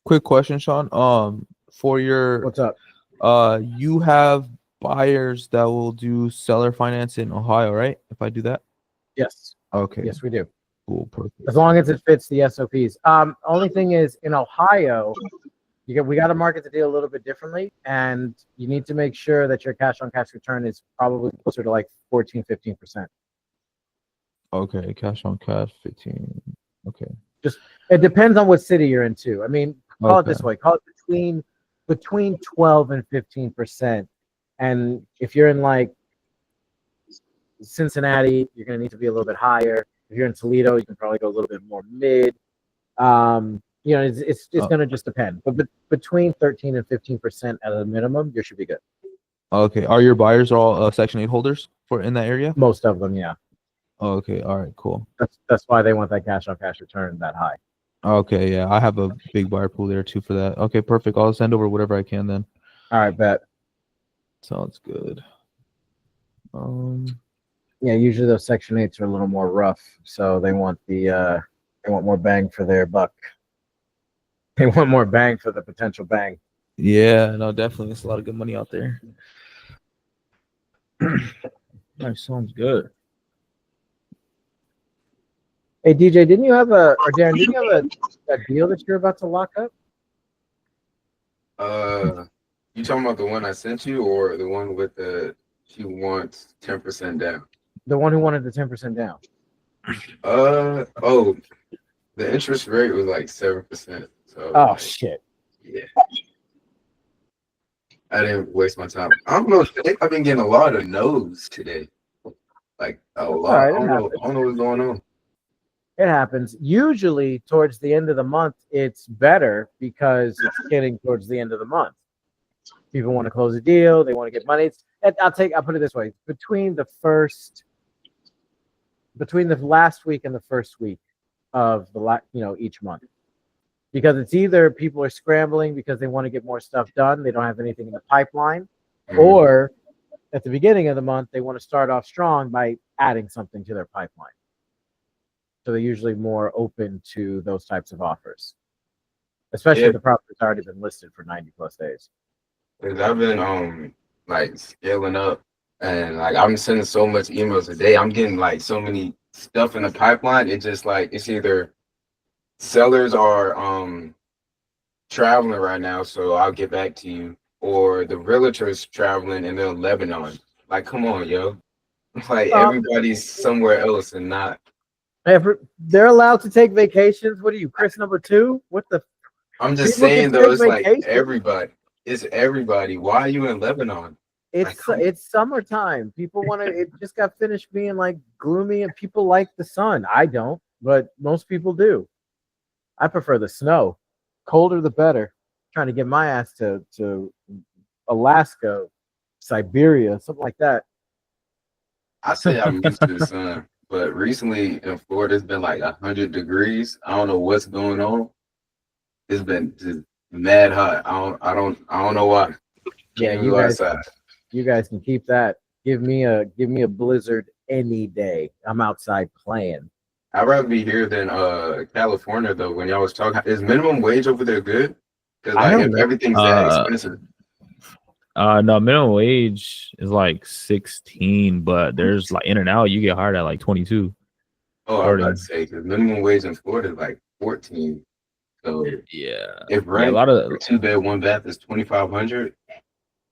Quick question, Sean. For your What's up? you have buyers that will do seller finance in Ohio, right? If I do that. Yes. Okay. Yes, we do. Cool. Perfect. As long as it fits the SOPs. Only thing is in Ohio, we got to market the deal a little bit differently, and you need to make sure that your cash on cash return is probably closer to like 14, 15%. Okay. Cash on cash, 15. Okay. It depends on what city you're in too. I mean, call it Okay. this way: call it between 12 and 15%. And if you're in like Cincinnati, you're going to need to be a little bit higher. If you're in Toledo, you can probably go a little bit more mid. It's going to just depend. But between 13 and 15% at a minimum, you should be good. Okay. Are your buyers all Section 8 holders for in that area? Most of them, yeah. Okay. All right. Cool. That's why they want that cash on cash return that high. Okay. Yeah. I have a big buyer pool there too for that. Okay. Perfect. I'll send over whatever I can then. All right, bet. Sounds good. Yeah, usually those Section 8s are a little more rough, so they want more bang for their buck. They want more bang for the potential bang. Yeah. No, definitely. There's a lot of good money out there. Nice. Sounds good. Hey DJ, Darren, didn't you have a deal that you're about to lock up? You talking about the one I sent you, or the one with she wants 10% down? The one who wanted the 10% down. Oh, the interest rate was like 7%. So Oh shit. yeah, I didn't waste my time. I don't know. I've been getting a lot of no's today. Like a lot. All right, I don't know what's going on. It happens. Usually towards the end of the month, it's better because it's getting towards the end of the month. People want to close a deal. They want to get money. I'll put it this way. Between the last week and the first week of each month. Because it's either people are scrambling because they want to get more stuff done. They don't have anything in the pipeline. Or at the beginning of the month, they want to start off strong by adding something to their pipeline. So they're usually more open to those types of offers, especially if the property's already been listed for 90 plus days. Because I've been like scaling up, and like I'm sending so much emails a day. I'm getting like so many stuff in the pipeline. It's just like it's either sellers are traveling right now, so I'll get back to you, or the realtor's traveling and they're in Lebanon. Like, come on, yo. Like everybody's somewhere else and not. They're allowed to take vacations. What are you, Chris number 2? What the? I'm just saying though, it's like everybody. It's everybody. Why are you in Lebanon? It's summertime. People want to. It just got finished being like gloomy, and people like the sun. I don't, but most people do. I prefer the snow. Colder the better. Trying to get my ass to Alaska, Siberia, something like that. I say I'm used to the sun, but recently in Florida it's been like 100 degrees. I don't know what's going on. It's been just mad hot. I don't know why. Yeah, you guys can keep that. Give me a blizzard any day. I'm outside playing. I'd rather be here than California though. When y'all was talking, is minimum wage over there good? Because like if everything's that expensive. No, minimum wage is like 16, but there's like in and out, you get hired at like 22. Oh, I was about to say because minimum wage in Florida is like 14. So yeah, if rent a lot of 2-bed 1-bath is 2,500,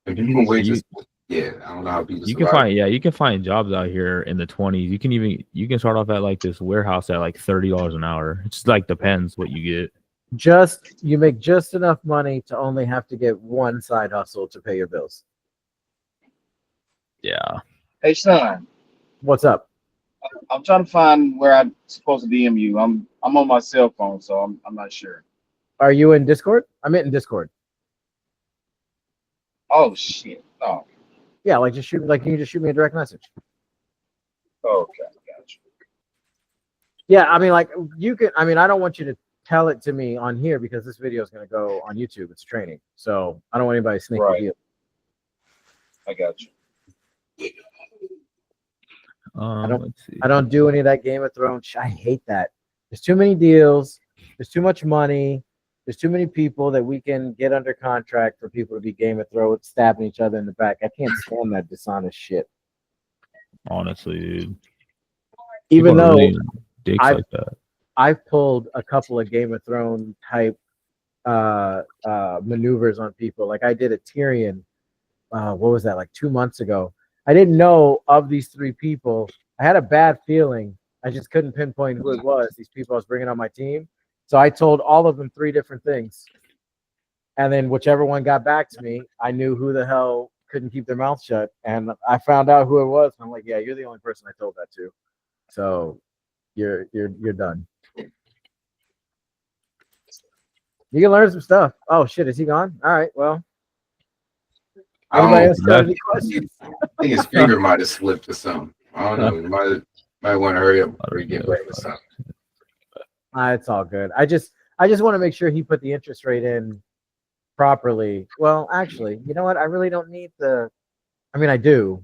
and minimum wage is I don't know how people. You can find jobs out here in the 20s. You can start off at like this warehouse at like $30 an hour. It just like depends what you get. You make just enough money to only have to get one side hustle to pay your bills. Yeah. Hey, son. What's up? I'm trying to find where I'm supposed to DM you. I'm on my cell phone, so I'm not sure. Are you in Discord? I'm in Discord. Oh shit. Oh. Yeah, like you can just shoot me a direct message. Okay, gotcha. Yeah, I mean, like you can. I mean, I don't want you to tell it to me on here because this video is going to go on YouTube. It's training. So I don't want anybody sneaking Right. deals. I got you. Let's see. I don't do any of that Game of Thrones. I hate that. There's too many deals. There's too much money. There's too many people that we can get under contract for people to be Game of Thrones, stabbing each other in the back. I can't stand that dishonest shit. Honestly, dude. Even People are though really dicks I've- like that. I've pulled a couple of Game of Thrones type maneuvers on people. Like I did a Tyrion. What was that? Like 2 months ago. I didn't know of these three people. I had a bad feeling. I just couldn't pinpoint who it was. These people I was bringing on my team. So I told all of them 3 different things. And then whichever one got back to me, I knew who the hell couldn't keep their mouth shut. And I found out who it was. And I'm like, yeah, you're the only person I told that to. So you're done. You can learn some stuff. Oh shit, is he gone? All right, well. Anybody else got any questions? I think his finger might have slipped or something. I don't know. You might want to hurry up or get ready or something. It's all good. I just want to make sure he put the interest rate in properly. Well, actually, you know what? I really don't need I do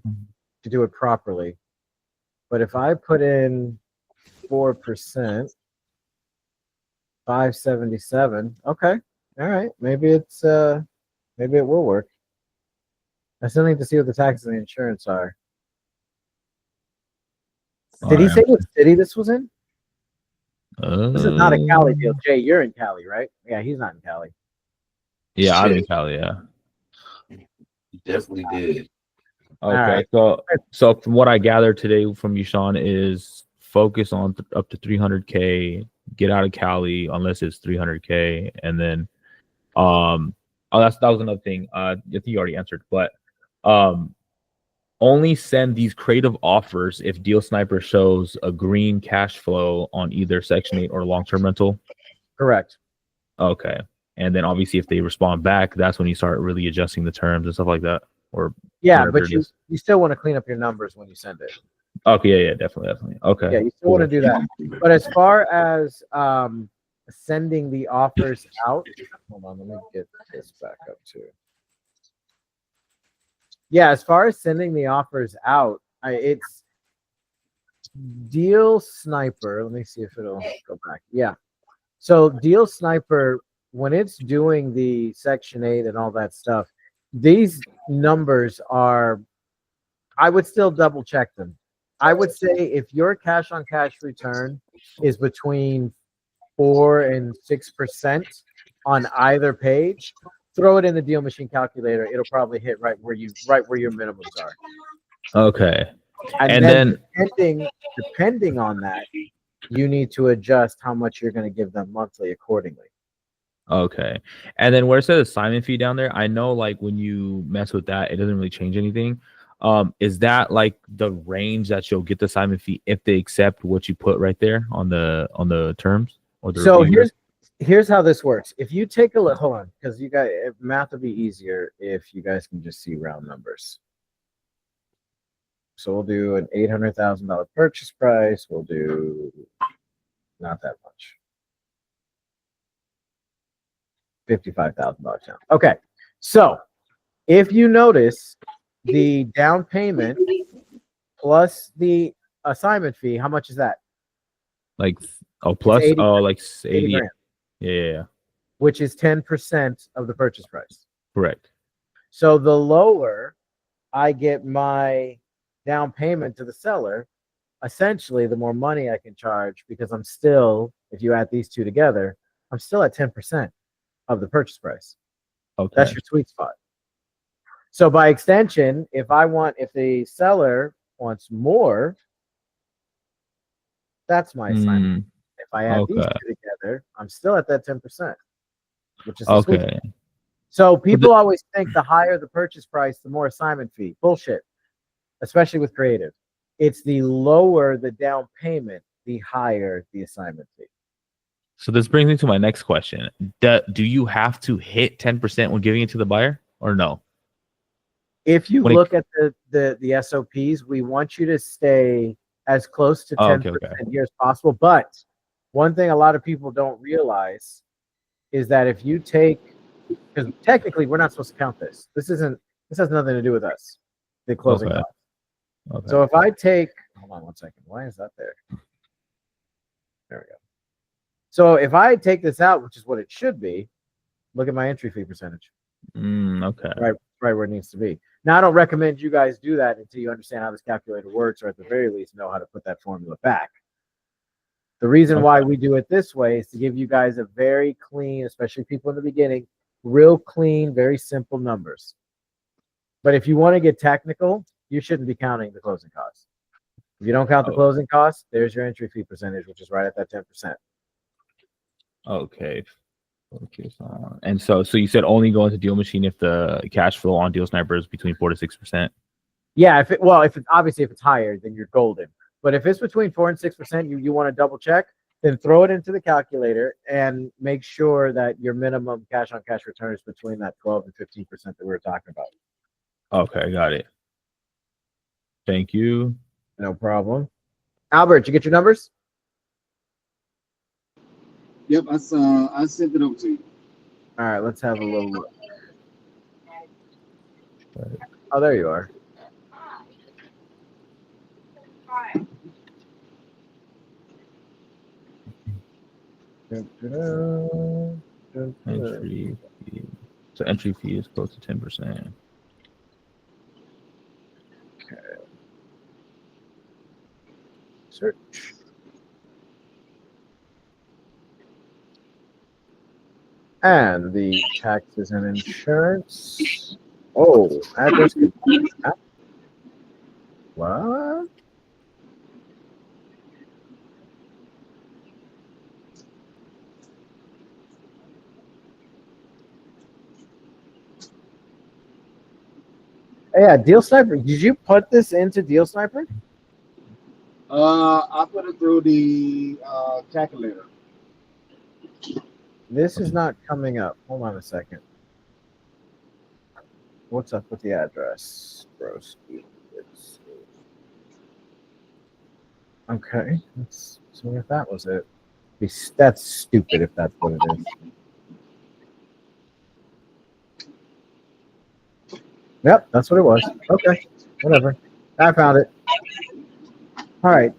to do it properly. But if I put in 4%, 577, okay. All right. Maybe it will work. I still need to see what the taxes and the insurance are. Did he say what city this was in? This is not a Cali deal. Jay, you're in Cali, right? Yeah, he's not in Cali. Yeah, I'm in Cali. Yeah. You definitely did. Okay, right. so from what I gathered today from you, Sean, is focus on up to 300K. Get out of Cali unless it's 300K, and then that was another thing. I think you already answered, but only send these creative offers if Deal Sniper shows a green cash flow on either Section 8 or long-term rental. Correct. Okay, and then obviously if they respond back, that's when you start really adjusting the terms and stuff like that. Or yeah, but you still want to clean up your numbers when you send it. Okay, yeah, definitely. Okay. Yeah, you still want to do that. But as far as sending the offers out, hold on, let me get this back up too. Yeah, as far as sending the offers out, it's Deal Sniper. Let me see if it'll go back. Yeah. So Deal Sniper, when it's doing the Section 8 and all that stuff, these numbers are, I would still double check them. I would say if your cash on cash return is between 4 and 6% on either page, throw it in the deal machine calculator. It'll probably hit right where your minimums are. Okay. And then depending on that, you need to adjust how much you're going to give them monthly accordingly. Okay. And then where it says assignment fee down there, I know like when you mess with that, it doesn't really change anything. Is that like the range that you'll get the assignment fee if they accept what you put right there on the terms? Or the so review? here's how this works. If you take a look, hold on, because you guys, math would be easier if you guys can just see round numbers. So we'll do an $800,000 purchase price. We'll do not that much. $55,000 down. Okay. So if you notice the down payment plus the assignment fee, how much is that? Like plus 80, like 80 grand, yeah. which is 10% of the purchase price. Correct. So the lower I get my down payment to the seller, essentially the more money I can charge, because I'm still, if you add these two together, I'm still at 10% of the purchase price. Okay. That's your sweet spot. So by extension, if the seller wants more, that's my assignment. If I add these two together, I'm still at that 10%, which is the sweet spot. So people always think the higher the purchase price, the more assignment fee. Bullshit. Especially with creative. It's the lower the down payment, the higher the assignment fee. So this brings me to my next question. Do you have to hit 10% when giving it to the buyer or no? If you look at the SOPs, we want you to stay as close to 10% here as possible. But one thing a lot of people don't realize is that if you take, because technically we're not supposed to count this. This has nothing to do with us, the closing Okay. costs. Okay. So if I take, hold on one second. Why is that there? There we go. So if I take this out, which is what it should be, look at my entry fee percentage. Okay. Right where it needs to be. Now, I don't recommend you guys do that until you understand how this calculator works, or at the very least know how to put that formula back. The reason why we do it this way is to give you guys a very clean, especially people in the beginning, real clean, very simple numbers. But if you want to get technical, you shouldn't be counting the closing costs. If you don't count the closing costs, there's your entry fee percentage, which is right at that 10%. Okay. Focus on. And so you said only go into Deal Machine if the cash flow on Deal Sniper is between 4 to 6%. Yeah, if it's higher, then you're golden. But if it's between 4 and 6%, you want to double check, then throw it into the calculator and make sure that your minimum cash on cash return is between that 12 and 15% that we were talking about. Okay, got it. Thank you. No problem. Albert, you get your numbers? Yep, I sent it over to you. All right, let's have a little look. Oh, there you are. Entry fee. So entry fee is close to 10%. Okay. Search. And the taxes and insurance. Oh, address. What? Yeah, Deal Sniper. Did you put this into Deal Sniper? I put it through the calculator. This is not coming up. Hold on a second. What's up with the address? Broski. Okay. Let's see if that was it. That's stupid if that's what it is. Yep, that's what it was. Okay. Whatever. I found it. All right.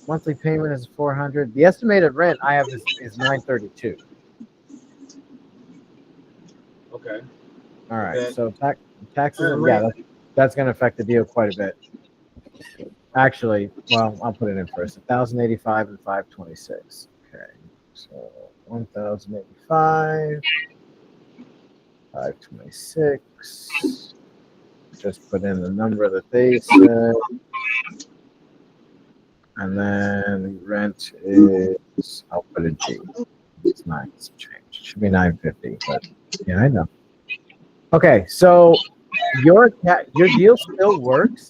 Monthly payment is $400. The estimated rent I have is $932. Okay. All right. Okay. So taxes. Yeah, that's going to affect the deal quite a bit. Actually, well, I'll put it in first. 1,085 and 526. Okay. So 1,085, 526. Just put in the number that they said. And then rent is, I'll put a G. It's 9 change. It should be 950, but yeah, I know. Okay, so your deal still works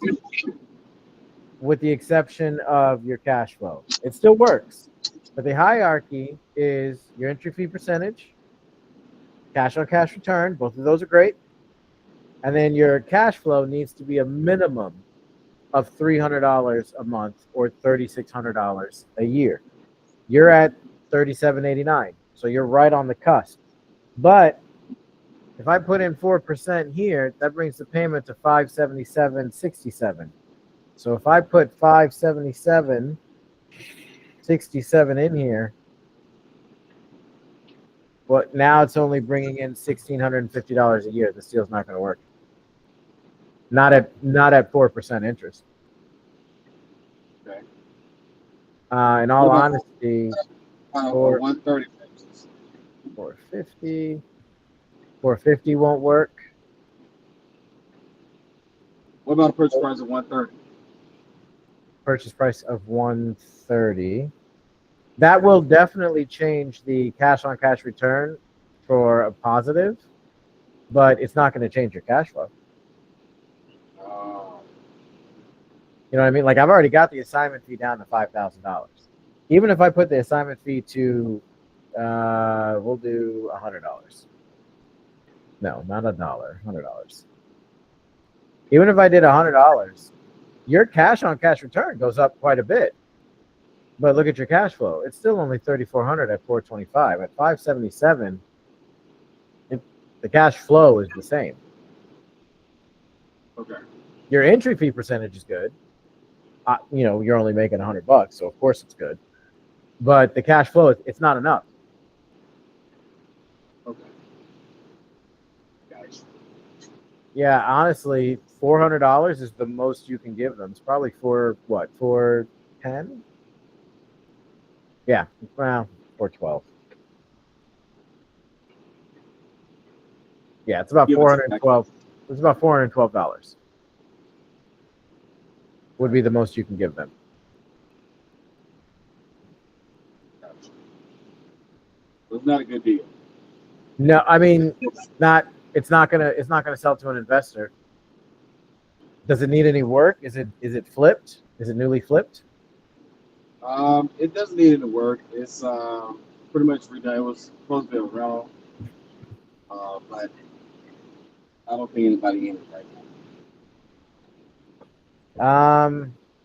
with the exception of your cash flow. It still works, but the hierarchy is your entry fee percentage, cash on cash return. Both of those are great. And then your cash flow needs to be a minimum of $300 a month or $3,600 a year. You're at $3,789, so you're right on the cusp. But if I put in 4% here, that brings the payment to $577.67. So if I put $577.67 in here, well, now it's only bringing in $1,650 a year. This deal's not going to work. Not at 4% interest. Okay. In all honesty, 130. 450. 450 won't work. What about a purchase price of 130? Purchase price of 130. That will definitely change the cash on cash return for a positive, but it's not going to change your cash flow. You know what I mean? Like, I've already got the assignment fee down to $5,000. Even if I put the assignment fee to, we'll do $100. No, not $1, $100. Even if I did $100, your cash on cash return goes up quite a bit. But look at your cash flow. It's still only 3,400 at 425. At 577, the cash flow is the same. Okay. Your entry fee percentage is good. You're only making $100, so of course it's good. But the cash flow, it's not enough. Okay. Gotcha. Yeah, honestly, $400 is the most you can give them. It's probably for what? 410? Yeah, well, 412. Yeah, it's about Give it to 412. It's about $412. Would be the most you can give them. Gotcha. So it's not a good deal. No, I mean, it's not gonna sell to an investor. Does it need any work? Is it flipped? Is it newly flipped? It doesn't need any work. It's pretty much redone. It was supposed to be a rental, but I don't think anybody in it right now.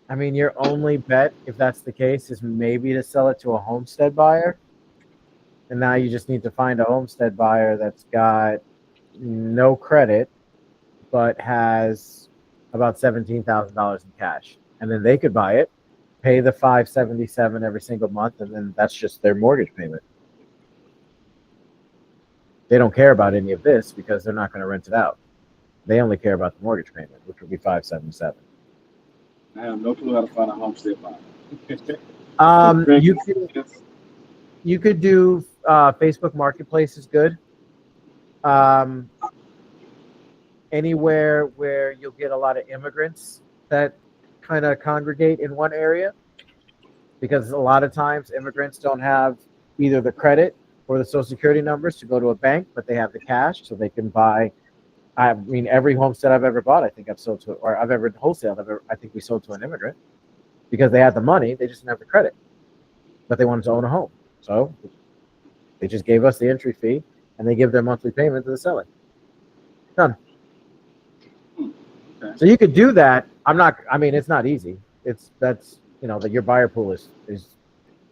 I mean, your only bet, if that's the case, is maybe to sell it to a homestead buyer. And now you just need to find a homestead buyer that's got no credit, but has about $17,000 in cash. And then they could buy it, pay the $577 every single month, and then that's just their mortgage payment. They don't care about any of this because they're not going to rent it out. They only care about the mortgage payment, which would be $577. I have no clue how to find a homestead buyer. You could do Facebook Marketplace is good. Anywhere where you'll get a lot of immigrants that kind of congregate in one area, because a lot of times immigrants don't have either the credit or the social security numbers to go to a bank, but they have the cash, so they can buy. I mean, every homestead I've ever bought, I think I've sold to, or I've ever wholesaled, I think we sold to an immigrant because they had the money, they just didn't have the credit, but they wanted to own a home. So they just gave us the entry fee and they give their monthly payment to the seller. Done. Okay. So you could do that. It's not easy. That your buyer pool is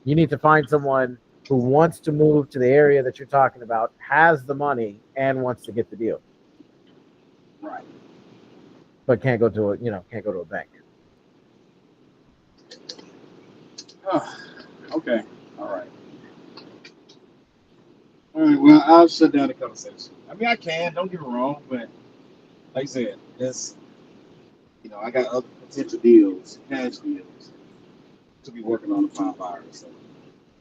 you need to find someone who wants to move to the area that you're talking about, has the money, and wants to get the deal. Right. But can't go to a bank. Oh, okay. All right. All right. Well, I'll shut down the conversation. I mean, I can. Don't get me wrong, but like I said, I got other potential deals, cash deals, to be working on to find buyers. So.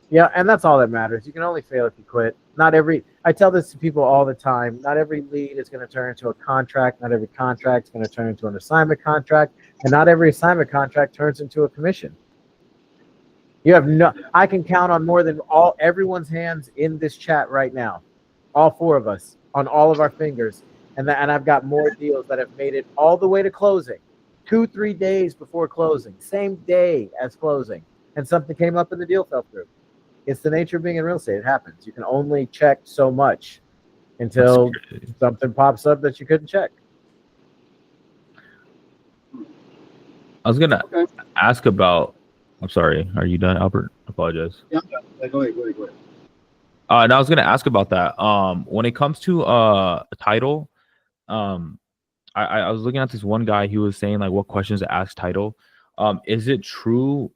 Yeah, and that's all that matters. You can only fail if you quit. I tell this to people all the time. Not every lead is going to turn into a contract. Not every contract is going to turn into an assignment contract. And not every assignment contract turns into a commission. I can count on more than everyone's hands in this chat right now. All four of us on all of our fingers. And I've got more deals that have made it all the way to closing. 2-3 days before closing. Same day as closing. And something came up and the deal fell through. It's the nature of being in real estate. It happens. You can only check so much until something pops up that you couldn't check. I was gonna ask about. I'm sorry. Are you done, Albert? I apologize. Yeah, go ahead. And I was gonna ask about that. When it comes to title, I was looking at this one guy. He was saying like what questions to ask title. Is it true?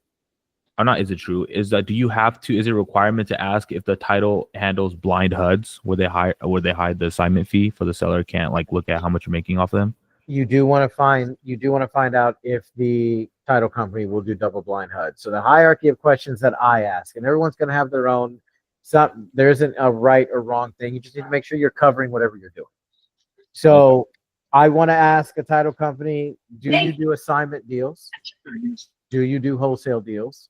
Or not? Is it true? Is it a requirement to ask if the title handles blind HUDs where they hide the assignment fee for the seller can't like look at how much you're making off of them? You do want to find out if the title company will do double blind HUD. So the hierarchy of questions that I ask, and everyone's going to have their own. There isn't a right or wrong thing. You just need to make sure you're covering whatever you're doing. So I want to ask a title company, do you do assignment deals? Do you do wholesale deals?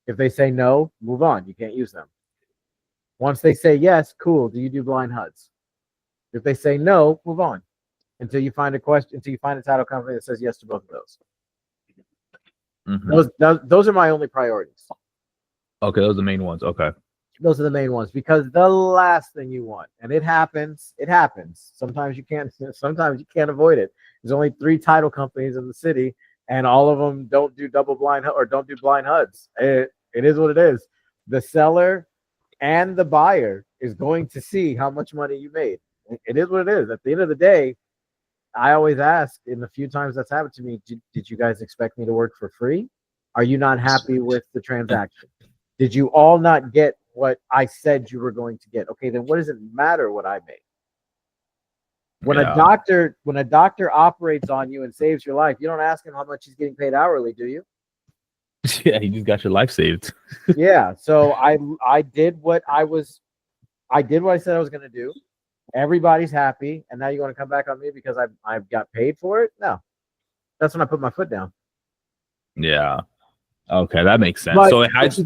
If they say no, move on. You can't use them. Once they say yes, cool. Do you do blind HUDs? If they say no, move on until you find a title company that says yes to both of those. Mm-hmm. Those are my only priorities. Okay, those are the main ones. Okay. Those are the main ones because the last thing you want, and it happens. Sometimes you can't avoid it. There's only 3 title companies in the city, and all of them don't do double blind or don't do blind HUDs. It is what it is. The seller and the buyer is going to see how much money you made. It is what it is. At the end of the day, I always ask, in the few times that's happened to me, did you guys expect me to work for free? Are you not happy with the transaction? Did you all not get what I said you were going to get? Okay, then what does it matter what I made? When a doctor operates on you and saves your life, you don't ask him how much he's getting paid hourly, do you? Yeah, you just got your life saved. Yeah. So I did what I said I was going to do. Everybody's happy, and now you want to come back on me because I've got paid for it? No, that's when I put my foot down. Yeah. Okay, that makes sense. But So it hides.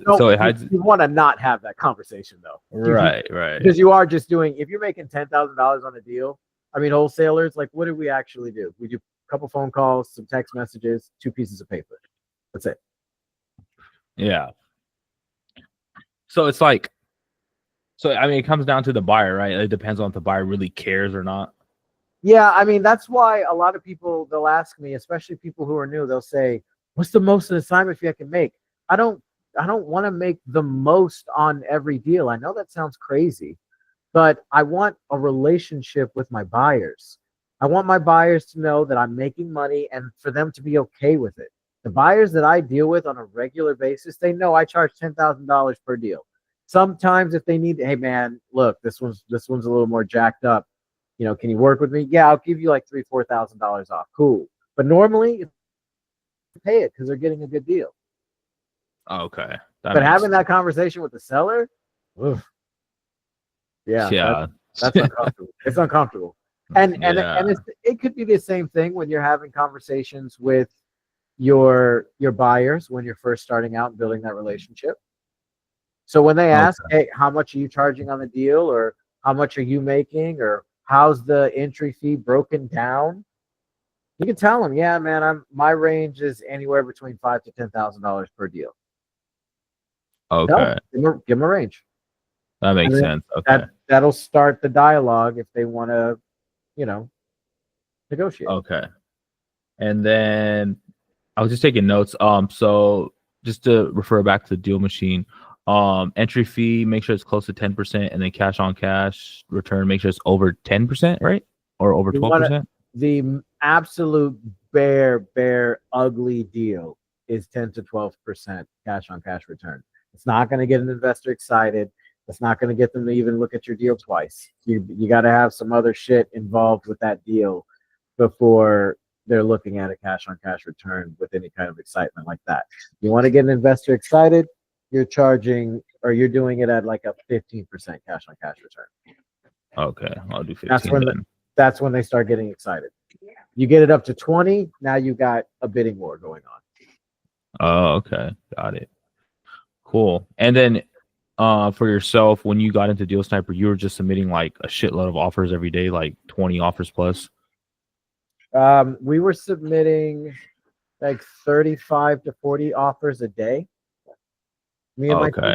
You want to not have that conversation though, Right. because you are just doing. If you're making $10,000 on a deal, I mean, wholesalers, like, what do we actually do? We do a couple phone calls, some text messages, 2 pieces of paper. That's it. Yeah. So it's like, I mean, it comes down to the buyer, right? It depends on if the buyer really cares or not. Yeah, I mean, that's why a lot of people, they'll ask me, especially people who are new, they'll say, what's the most an assignment fee I can make? I don't want to make the most on every deal. I know that sounds crazy, but I want a relationship with my buyers. I want my buyers to know that I'm making money and for them to be okay with it. The buyers that I deal with on a regular basis, they know I charge $10,000 per deal. Sometimes if they need, hey man, look, this one's a little more jacked up. You know, can you work with me? Yeah, I'll give you like $3,000-$4,000 off. Cool. But normally pay it because they're getting a good deal. Okay. But having that conversation with the seller, oof, yeah, that's uncomfortable. It's uncomfortable. And it could be the same thing when you're having conversations with your buyers when you're first starting out and building that relationship. So when they ask, hey, how much are you charging on the deal, or how much are you making, or how's the entry fee broken down? You can tell them, yeah, man, my range is anywhere between $5,000 to $10,000 per deal. Okay. Give them a range. That makes sense. Okay. That'll start the dialogue if they want to, negotiate. Okay. And then I was just taking notes. So just to refer back to the deal machine, entry fee, make sure it's close to 10%, and then cash on cash return, make sure it's over 10%, right? Or over 12%? The absolute bare ugly deal is 10 to 12% cash on cash return. It's not going to get an investor excited. It's not going to get them to even look at your deal twice. You got to have some other shit involved with that deal before they're looking at a cash on cash return with any kind of excitement like that. You want to get an investor excited, you're charging, or you're doing it at like a 15% cash on cash return. Okay, I'll do 15. That's when they start getting excited. You get it up to 20, now you got a bidding war going on. Oh, okay, got it. Cool. And then for yourself, when you got into Deal Sniper, you were just submitting like a shitload of offers every day, like 20 offers plus. We were submitting like 35 to 40 offers a day. Me and my team.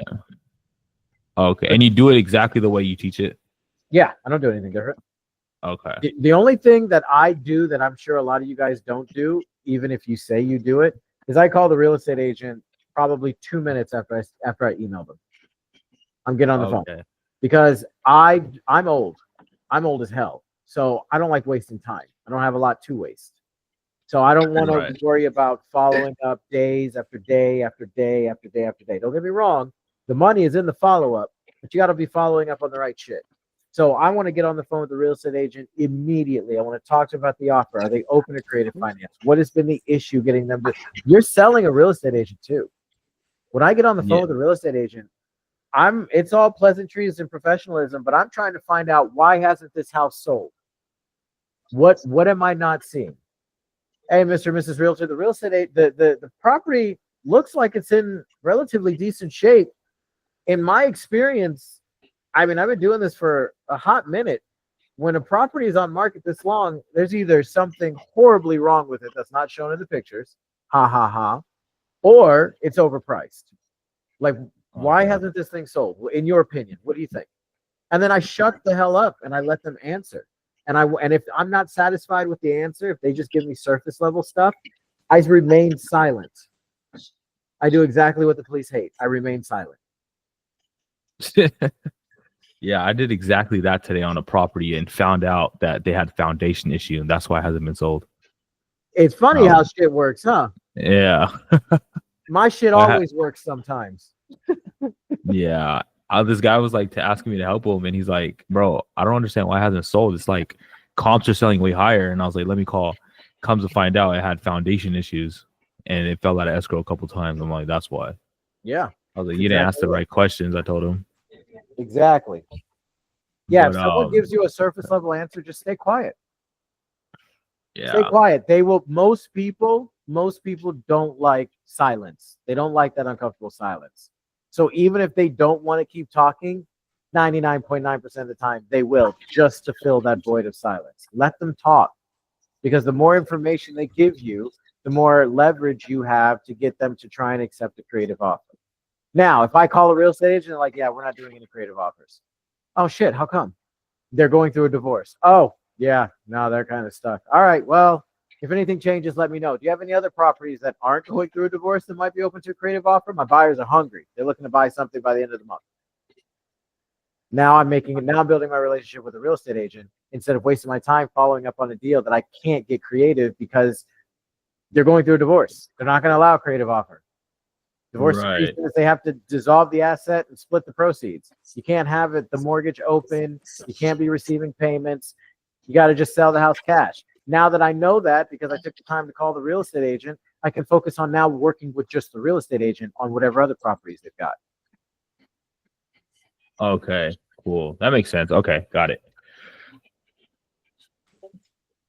Okay. And you do it exactly the way you teach it? Yeah, I don't do anything different. Okay. The only thing that I do that I'm sure a lot of you guys don't do, even if you say you do it, is I call the real estate agent probably 2 minutes after I email them. I'm getting on the phone because I'm old. I'm old as hell. So I don't like wasting time. I don't have a lot to waste. So I don't want to worry about following up days after day after day after day after day. Don't get me wrong. The money is in the follow-up, but you got to be following up on the right shit. So I want to get on the phone with the real estate agent immediately. I want to talk to them about the offer. Are they open to creative finance? What has been the issue getting them to? You're selling a real estate agent too. When I get on the phone with a real estate agent, it's all pleasantries and professionalism, but I'm trying to find out, why hasn't this house sold? What am I not seeing? Hey, Mr. and Mrs. Realtor, the real estate, the property looks like it's in relatively decent shape. In my experience, I mean, I've been doing this for a hot minute. When a property is on market this long, there's either something horribly wrong with it that's not shown in the pictures, or it's overpriced. Like, why hasn't this thing sold? In your opinion, what do you think? And then I shut the hell up and I let them answer. And if I'm not satisfied with the answer, if they just give me surface level stuff, I remain silent. I do exactly what the police hate. I remain silent. Yeah, I did exactly that today on a property and found out that they had foundation issue, and that's why it hasn't been sold. It's funny how shit works, huh? Yeah. My shit I ha- always works sometimes. Yeah. This guy was like asking me to help him, and he's like, "Bro, I don't understand why it hasn't sold. It's like comps are selling way higher." And I was like, "Let me call." Comes to find out, it had foundation issues, and it fell out of escrow a couple times. I'm like, "That's why." Yeah. I was like, "You didn't ask the right questions." I told him. Exactly. Yeah, But, if someone gives you a surface level answer, just stay quiet. Stay Yeah. quiet. They will. Most people don't like silence. They don't like that uncomfortable silence. So even if they don't want to keep talking, 99.9% of the time they will, just to fill that void of silence. Let them talk, because the more information they give you, the more leverage you have to get them to try and accept a creative offer. Now, if I call a real estate agent, like, yeah, we're not doing any creative offers. Oh shit, how come? They're going through a divorce. Oh, yeah, no, they're kind of stuck. All right, well, if anything changes, let me know. Do you have any other properties that aren't going through a divorce that might be open to a creative offer? My buyers are hungry. They're looking to buy something by the end of the month. Now I'm building my relationship with a real estate agent instead of wasting my time following up on a deal that I can't get creative because they're going through a divorce. They're not going to allow a creative offer. Divorce Right. says they have to dissolve the asset and split the proceeds. You can't have the mortgage open. You can't be receiving payments. You got to just sell the house cash. Now that I know that, because I took the time to call the real estate agent, I can focus on now working with just the real estate agent on whatever other properties they've got. Okay. Cool. That makes sense. Okay, got it.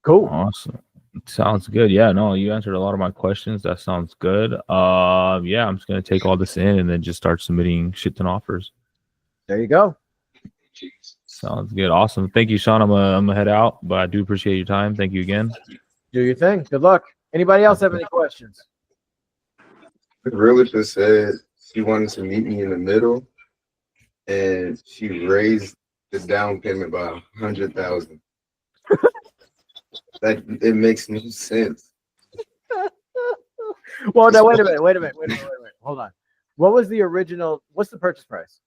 Cool. Awesome. Sounds good. Yeah, no, you answered a lot of my questions. That sounds good. Yeah, I'm just gonna take all this in and then just start submitting shit ton offers. There you go. Sounds good. Awesome. Thank you, Sean. I'm gonna head out, but I do appreciate your time. Thank you again. Do your thing. Good luck. Anybody else have any questions? The realtor said she wanted to meet me in the middle, and she raised the down payment by $100,000. That it makes no sense. Well, no, wait a minute. Hold on. What's the purchase price?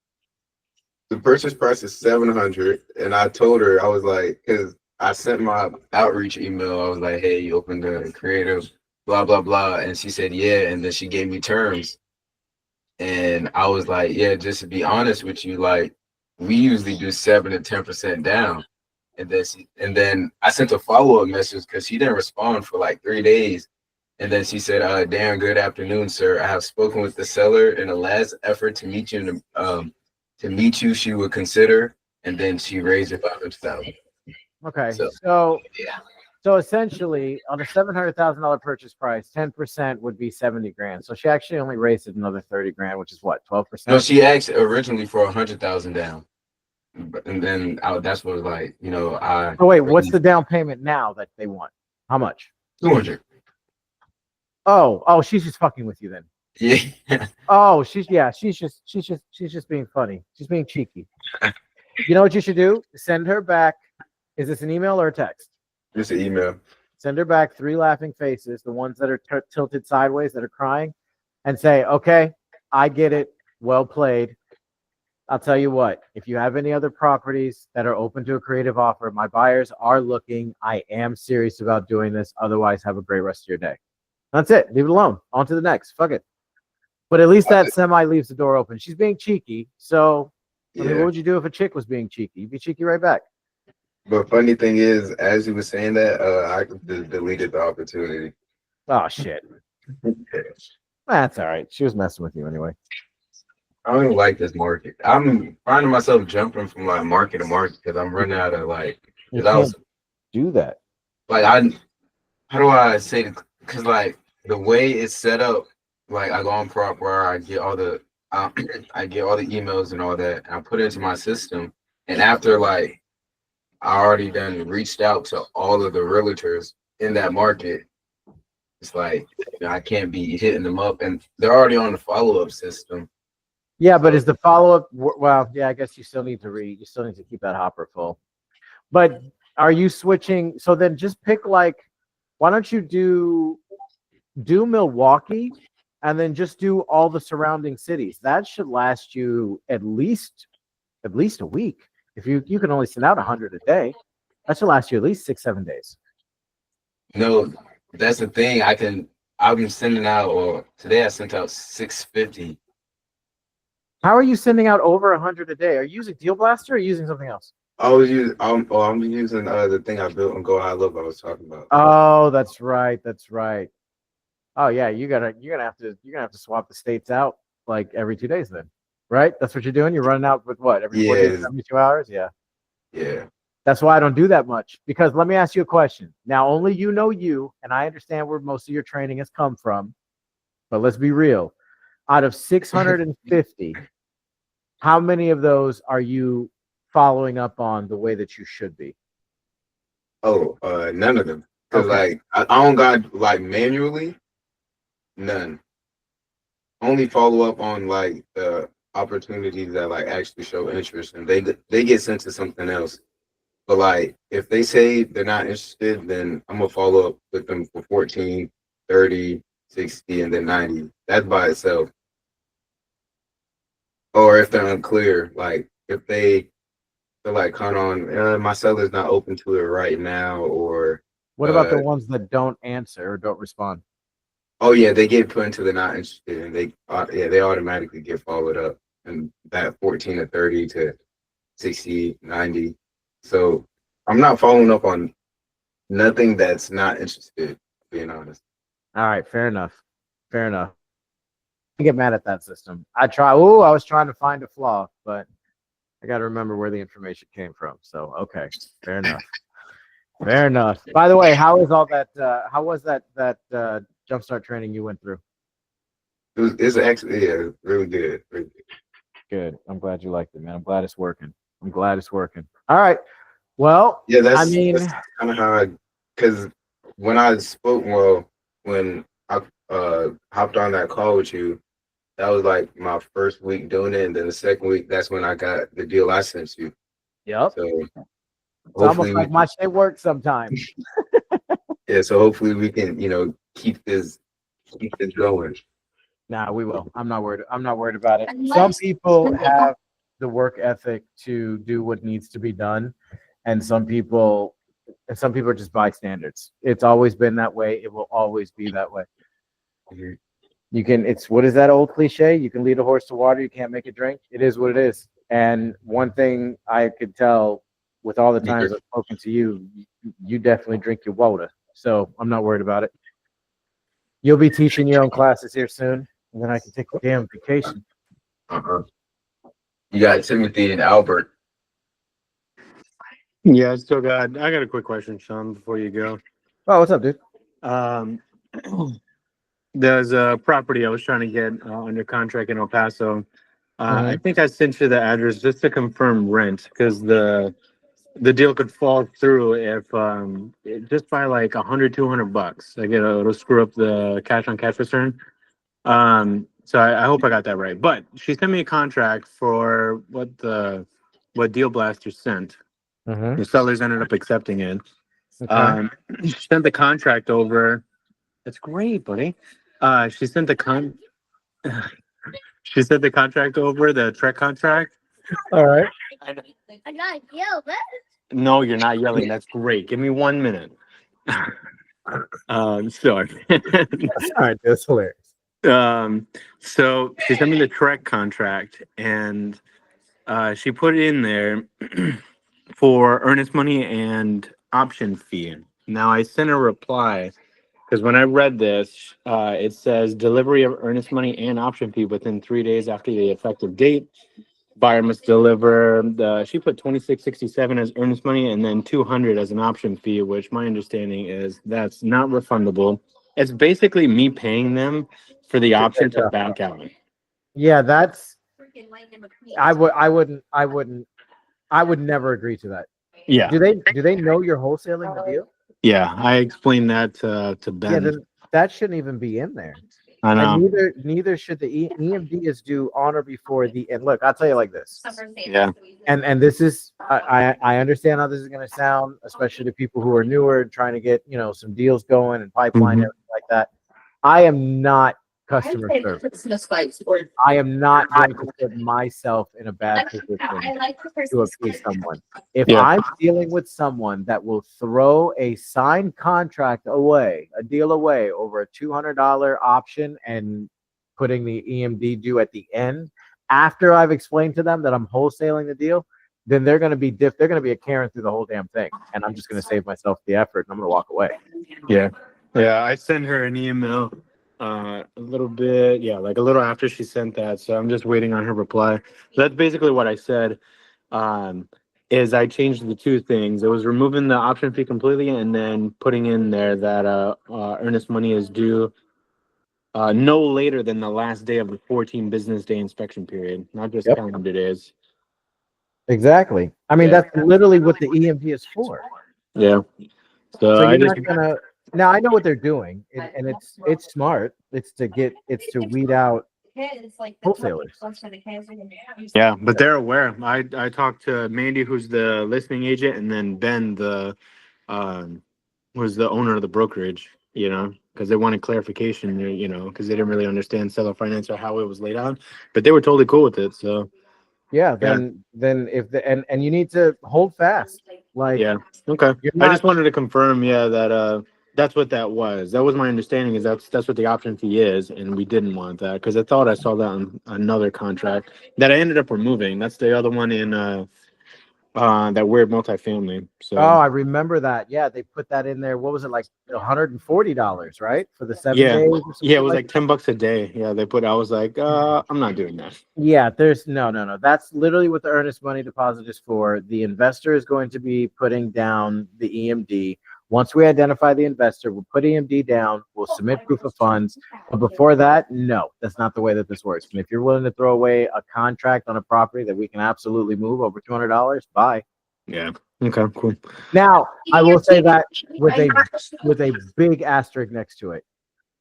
The purchase price is $700, and I told her, I was like, because I sent my outreach email. I was like, hey, you opened the creative, blah blah blah, and she said yeah, and then she gave me terms, and I was like, yeah, just to be honest with you, like we usually do 7 to 10% down, and then I sent a follow-up message because she didn't respond for like 3 days. And then she said, damn, good afternoon, sir. I have spoken with the seller in a last effort to meet you she would consider, and then she raised it by $100,000. Okay. So yeah. So essentially on a $700,000 purchase price, 10% would be 70 grand. So she actually only raised it another 30 grand, which is what, 12%? No, she asked originally for 100,000 down. And then that's what was like, Oh wait, what's the down payment now that they want? How much? 200. Oh, she's just fucking with you then. Yeah. Oh, she's just being funny. She's being cheeky. You know what you should do? Send her back. Is this an email or a text? Just an email. Send her back 3 laughing faces, the ones that are tilted sideways, that are crying, and say, okay, I get it. Well played. I'll tell you what, if you have any other properties that are open to a creative offer, my buyers are looking. I am serious about doing this. Otherwise, have a great rest of your day. That's it. Leave it alone. On to the next. Fuck it. But at least that semi leaves the door open. She's being cheeky. So, I mean, what would you do if a chick was being cheeky? You'd be cheeky right back. But funny thing is, as you were saying that, I deleted the opportunity. Oh, shit. That's all right. She was messing with you anyway. I don't even like this market. I'm finding myself jumping from like market to market because I'm running out of like. You can't do that. Like how do I say? Because like the way it's set up, like I go on prop where I get all the emails and all that, and I put it into my system, and after like I already done reached out to all of the realtors in that market. It's like I can't be hitting them up, and they're already on the follow-up system. Yeah, but is the follow-up? Well, yeah, I guess you still need to read. You still need to keep that hopper full. But are you switching? So then just pick like, why don't you do do Milwaukee, and then just do all the surrounding cities. That should last you at least a week. If you can only send out 100 a day, that should last you at least 6-7 days. No, that's the thing. I've been sending out, or today I sent out 650. How are you sending out over 100 a day? Are you using Deal Blaster or are you using something else? I'm using the thing I built on Go High Low I was talking about. Oh, that's right. That's right. Oh yeah, you're gonna have to swap the states out like every 2 days then, right? That's what you're doing. You're running out with what, every 48, 72 hours? Yeah. Yeah. That's why I don't do that much, because let me ask you a question. Now, only you know you, and I understand where most of your training has come from, but let's be real. Out of 650, how many of those are you following up on the way that you should be? Oh, none of them. Cause Okay. I don't got like manually, none. Only follow up on like the opportunities that like actually show interest, and they get sent to something else. But like if they say they're not interested, then I'm gonna follow up with them for 14, 30, 60, and then 90. That's by itself. Or if they're unclear, like if they're like, come on, my seller's not open to it right now, or What about the ones that don't answer or don't respond? oh yeah, they get put into the not interested, and they automatically get followed up, and that 14 to 30 to 60, 90. So I'm not following up on nothing that's not interested, being honest. All right, fair enough. Fair enough. I get mad at that system. I was trying to find a flaw, but I got to remember where the information came from. So, okay, fair enough. Fair enough. By the way, how was that jumpstart training you went through? It's actually really good. Really good. Good. I'm glad you liked it, man. I'm glad it's working. All right. Well, Yeah, that's that's kind of how because when I hopped on that call with you, that was like my first week doing it, and then the second week, that's when I got the deal I sent you. Yep. So it's almost like my shit works sometimes. Yeah, so hopefully we can, keep this going. Nah, we will. I'm not worried about it. Some people have the work ethic to do what needs to be done, and some people are just bystanders. It's always been that way. It will always be that way. What is that old cliche? You can lead a horse to water, you can't make it drink. It is what it is. And one thing I could tell with all the times I've spoken to you, you definitely drink your water. So I'm not worried about it. You'll be teaching your own classes here soon, and then I can take a damn vacation. You got Timothy and Albert. Yeah, I got a quick question, Sean, before you go. Oh, what's up, dude? There's a property I was trying to get under contract in El Paso. I think I sent you the address just to confirm rent, because the deal could fall through if just by like $100-200. It'll screw up the cash on cash return. So I hope I got that right. But she sent me a contract for what Deal Blaster sent. The sellers ended up accepting it. Okay. She sent the contract over. That's great, buddy. She sent the contract over, the Trek contract. All right. I'm not yelling. No, you're not yelling. That's great. Give me 1 minute. Sorry. That's all right. That's hilarious. So she sent me the Trek contract, and she put it in there for earnest money and option fee. Now I sent a reply, because when I read this, it says delivery of earnest money and option fee within 3 days after the effective date. Buyer must deliver she put $26.67 as earnest money and then $200 as an option fee, which my understanding is that's not refundable. It's basically me paying them for the option to back out. Yeah, I would never agree to that. Yeah. Do they know you're wholesaling the deal? Yeah, I explained that to Ben. Yeah, then that shouldn't even be in there. I know. And neither should the EMD do honor before the end. Look, I'll tell you like this. Yeah. And this is I understand how this is going to sound, especially to people who are newer and trying to get some deals going and pipeline everything like that. I am not customer service. I am not going to put myself in a bad position to appease someone. If Yeah. I'm dealing with someone that will throw a signed contract away, a deal away over a $200 option and putting the EMD due at the end, after I've explained to them that I'm wholesaling the deal, then they're going to be they're going to be a Karen through the whole damn thing, and I'm just going to save myself the effort and I'm going to walk away. Yeah. I sent her an email a little bit, like a little after she sent that. So I'm just waiting on her reply. So that's basically what I said. Is I changed the two things. It was removing the option fee completely and then putting in there that earnest money is due no later than the last day of the 14 business day inspection period, not just Yep. calendar days. Exactly. I mean, Yeah. that's literally what the EMD is for. Yeah. So So I you're just not gonna. Now I know what they're doing, and it's smart. It's to weed out wholesalers. Yeah, but they're aware. I talked to Mandy, who's the listing agent, and then Ben, the was the owner of the brokerage. Because they wanted clarification. Because they didn't really understand seller finance or how it was laid out, but they were totally cool with it. So Yeah. Then if the and you need to hold fast. Like yeah, okay. you're I just not. wanted to confirm, that that's what that was. That was my understanding. Is that's what the option fee is, and we didn't want that because I thought I saw that on another contract that I ended up removing. That's the other one in that weird multifamily. So Oh, I remember that. Yeah, they put that in there. What was it, like $140, right, for the 7 yeah, days? Or yeah, it something was like like $10 a day. Yeah, they put. I was like, I'm not doing that. Yeah, there's no. That's literally what the earnest money deposit is for. The investor is going to be putting down the EMD. Once we identify the investor, we'll put EMD down, we'll submit proof of funds. But before that, no, that's not the way that this works. And if you're willing to throw away a contract on a property that we can absolutely move over $200, buy. Yeah. Okay. Cool. Now, I will say that with a big asterisk next to it.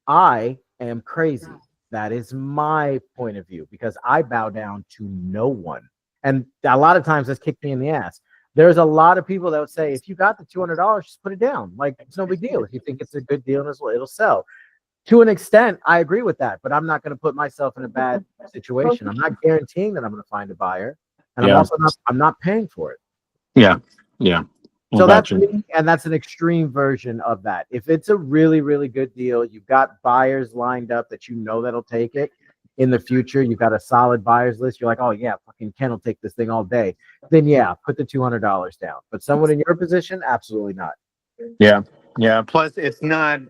I am crazy. That is my point of view because I bow down to no one. And a lot of times that's kicked me in the ass. There's a lot of people that would say, if you got the $200, just put it down. Like, it's no big deal. If you think it's a good deal, it'll sell. To an extent, I agree with that, but I'm not going to put myself in a bad situation. I'm not guaranteeing that I'm going to find a buyer. And Yeah. I'm not paying for it. Yeah. Yeah. So that's me, and that's an extreme version of that. If it's a really, really good deal, you've got buyers lined up that you know that'll take it in the future. You've got a solid buyers list. You're like, oh yeah, fucking Ken will take this thing all day. Then yeah, put the $200 down. But someone in your position, absolutely not. Yeah. Yeah. Plus, it's not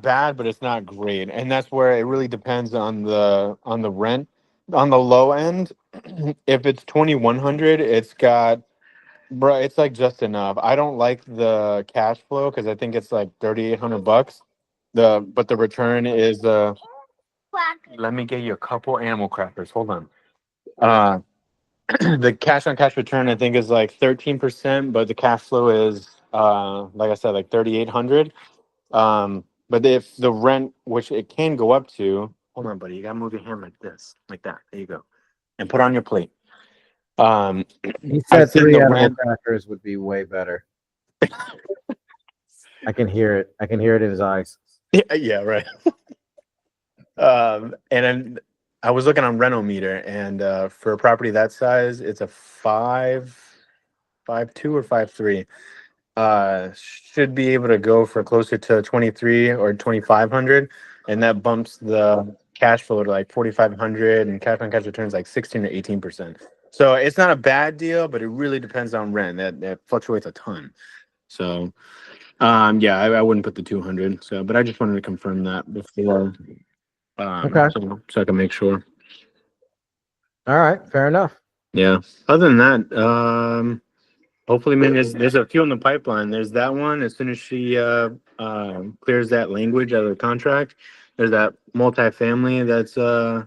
bad, but it's not great, and that's where it really depends on the rent. On the low end, if it's 2,100, it's got. Bro, it's like just enough. I don't like the cash flow because I think it's like $3,800. But the return is let me get you a couple animal crackers. Hold on. The cash on cash return I think is like 13%, but the cash flow is like I said, like 3,800. But if the rent, which it can go up to, hold on, buddy, you gotta move your hand like this, like that. There you go, and put on your plate. He I said seen 3 the animal rent. crackers would be way better. I can hear it. I can hear it in his eyes. Yeah, right. And then I was looking on Renometer, and for a property that size, it's a 5.2 or 5.3. Should be able to go for closer to 23 or 2,500, and that bumps the cash flow to like 4,500, and cash on cash returns like 16 or 18%. So it's not a bad deal, but it really depends on rent. That fluctuates a ton. So yeah, I wouldn't put the 200. So, but I just wanted to confirm that before. Okay. So I can make sure. All right, fair enough. Yeah. Other than that, hopefully, man, there's a few in the pipeline. There's that one. As soon as she clears that language out of the contract, there's that multifamily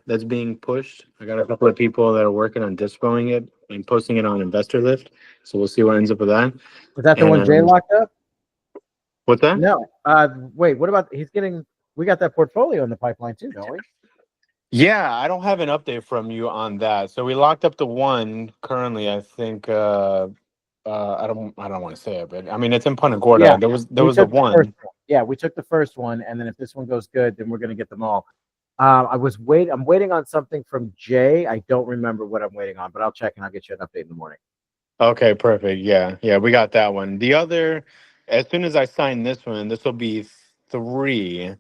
that's being pushed. I got a couple of people that are working on dispoing it and posting it on Investor Lift. So we'll see what ends up with that. Was that the one Jay locked up? What's that? No. Wait, what about we got that portfolio in the pipeline too, don't we? Yeah, I don't have an update from you on that. So we locked up the one currently. I think I don't want to say it, but I mean it's in Punta Gorda. Yeah, There was the one. Yeah, we took the first one, and then if this one goes good, then we're gonna get them all. I'm waiting on something from Jay. I don't remember what I'm waiting on, but I'll check and I'll get you an update in the morning. Okay, perfect. Yeah, we got that one. The other, as soon as I sign this one, this will be 3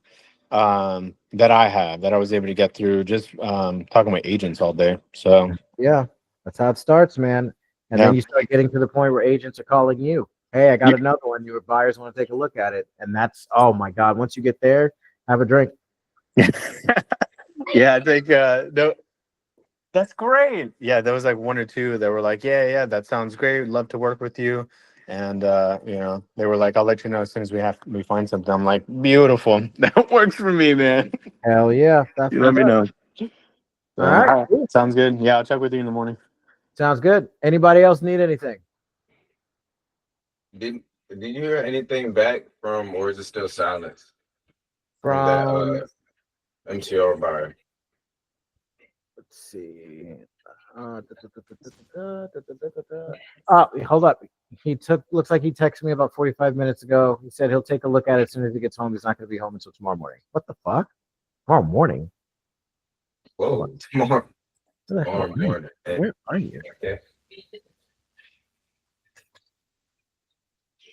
that I have that I was able to get through just talking with agents all day. So Yeah, that's how it starts, man. And Yeah. then you start getting to the point where agents are calling you. Hey, I got another one. Your buyers want to take a look at it, and that's oh my god. Once you get there, have a drink. yeah, I think that's great. Yeah, there was like 1 or 2 that were like, yeah, that sounds great. We'd love to work with you. And they were like, I'll let you know as soon as we find something. I'm like, beautiful. That works for me, man. Hell yeah, that's You let me know. All right, Sounds good. Yeah, I'll check with you in the morning. sounds good. Anybody else need anything? Did you hear anything back from, or is it still silence from that From MTR buyer? let's see. Hold up. Looks like he texted me about 45 minutes ago. He said he'll take a look at it as soon as he gets home. He's not going to be home until tomorrow morning. What the fuck? Tomorrow morning? Whoa, tomorrow Where the hell morning. Where are you? Okay.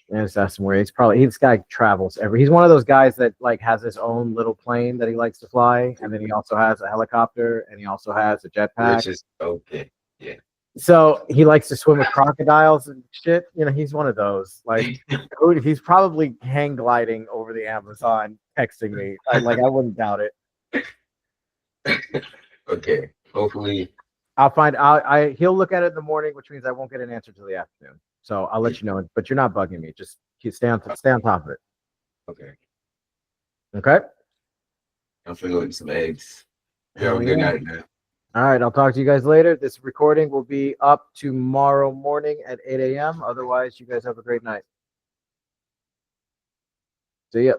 Yeah, just ask him where this guy travels he's one of those guys that like has his own little plane that he likes to fly, and then he also has a helicopter, and he also has a jetpack. Which is okay. Yeah. So he likes to swim with crocodiles and shit. He's one of those. Like he's probably hang gliding over the Amazon, texting me. I wouldn't doubt it. Okay. Hopefully. I'll find. He'll look at it in the morning, which means I won't get an answer till the afternoon. So I'll let you know. But you're not bugging me. Just stay on top of it. Okay. Okay. I'm feeling some eggs. Have a good night, man. All right. I'll talk to you guys later. This recording will be up tomorrow morning at 8 a.m. Otherwise, you guys have a great night. See ya.